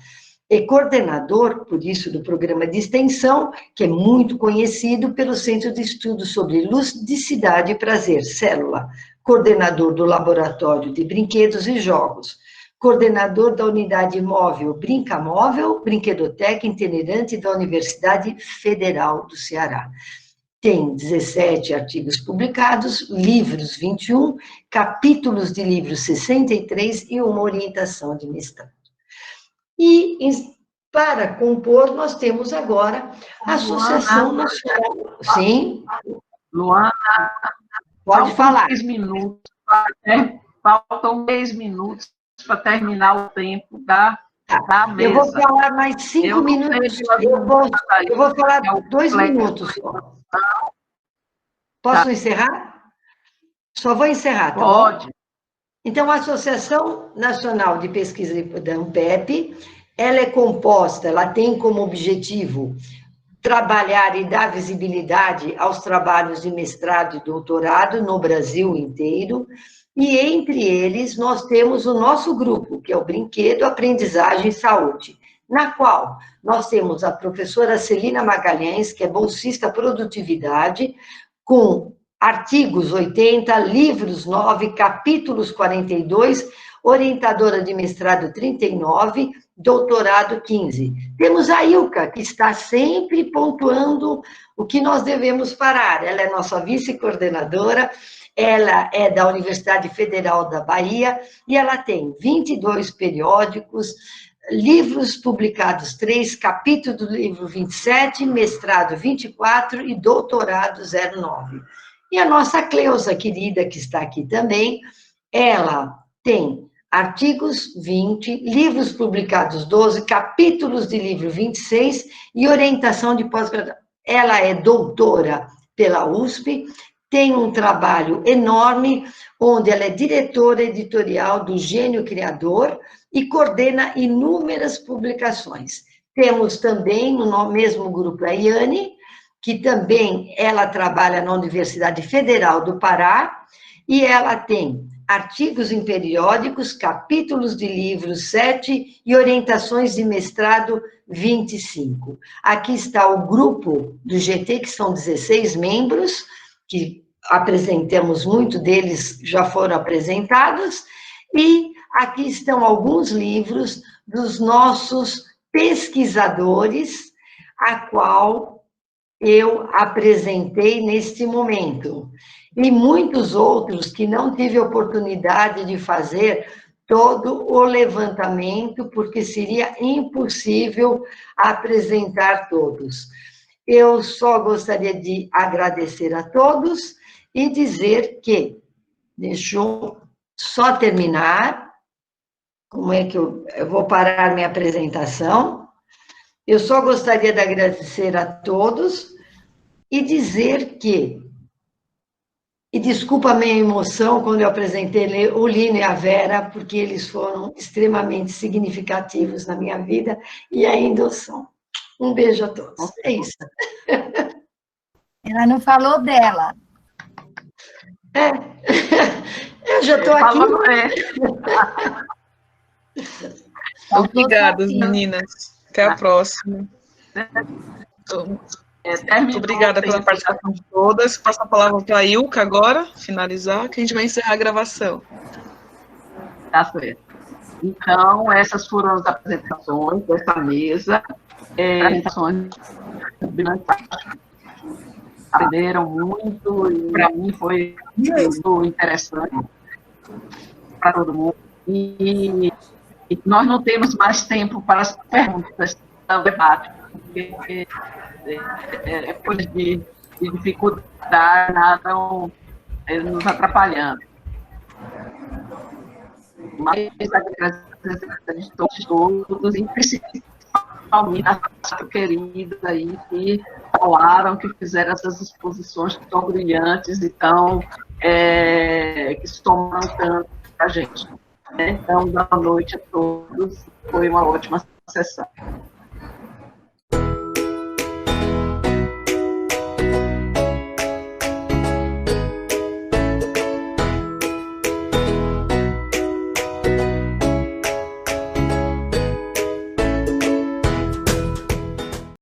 e coordenador, por isso, do programa de extensão, que é muito conhecido pelo Centro de Estudos sobre Ludicidade e Prazer, Célula, coordenador do Laboratório de Brinquedos e Jogos, coordenador da unidade móvel Brincamóvel, Brinquedoteca Itinerante da Universidade Federal do Ceará. Tem 17 artigos publicados, livros 21, capítulos de livros 63 e uma orientação de mestrado. E, para compor, nós temos agora a Associação Nacional... Sim? Luana, pode falar. 10 minutos, faltam 10 minutos para terminar o tempo da mesa. Eu vou falar mais 5 minutos. Eu vou falar 2 minutos só. Posso encerrar? Só vou encerrar, tá Pode. bom? Então, a Associação Nacional de Pesquisa da ANPEP, ela é composta, ela tem como objetivo trabalhar e dar visibilidade aos trabalhos de mestrado e doutorado no Brasil inteiro, e entre eles nós temos o nosso grupo, que é o Brinquedo, Aprendizagem e Saúde, na qual nós temos a professora Celina Magalhães, que é bolsista Produtividade, com artigos 80, livros 9, capítulos 42, orientadora de mestrado 39, doutorado 15. Temos a Ilka, que está sempre pontuando o que nós devemos parar. Ela é nossa vice-coordenadora, ela é da Universidade Federal da Bahia, e ela tem 22 periódicos, livros publicados 3, capítulo do livro 27, mestrado 24 e doutorado 09. E a nossa Cleusa, querida, que está aqui também, ela tem artigos 20, livros publicados 12, capítulos de livro 26 e orientação de pós-graduação. Ela é doutora pela USP, tem um trabalho enorme, onde ela é diretora editorial do Gênio Criador e coordena inúmeras publicações. Temos também no mesmo grupo a Iane, que também ela trabalha na Universidade Federal do Pará, e ela tem artigos em periódicos, capítulos de livros 7 e orientações de mestrado 25. Aqui está o grupo do GT, que são 16 membros, que apresentamos, muito deles já foram apresentados, e aqui estão alguns livros dos nossos pesquisadores, a qual eu apresentei neste momento. E muitos outros que não tive oportunidade de fazer todo o levantamento, porque seria impossível apresentar todos. Eu só gostaria de agradecer a todos e dizer que, deixa eu só terminar, como é que eu vou parar minha apresentação. Eu só gostaria de agradecer a todos e dizer que, e desculpa a minha emoção quando eu apresentei o Lino e a Vera, porque eles foram extremamente significativos na minha vida e ainda são. Um beijo a todos. É isso. Ela não falou dela. Eu já estou aqui. Obrigada, meninas. Até a próxima. Muito obrigada pela participação de todas. Passo a palavra para a Ilka agora, finalizar, que a gente vai encerrar a gravação. Tá certo. Então, essas foram as apresentações dessa mesa. Apresentações aprenderam muito, e para mim foi muito interessante para todo mundo. E nós não temos mais tempo para as perguntas do debate, porque depois de dificuldade, nada nos atrapalhando. Mas agradeço a todos, e principalmente a querida aí, que falaram, que fizeram essas exposições tão brilhantes e tão, que somam tanto para a gente. Então, boa noite a todos, foi uma ótima sessão.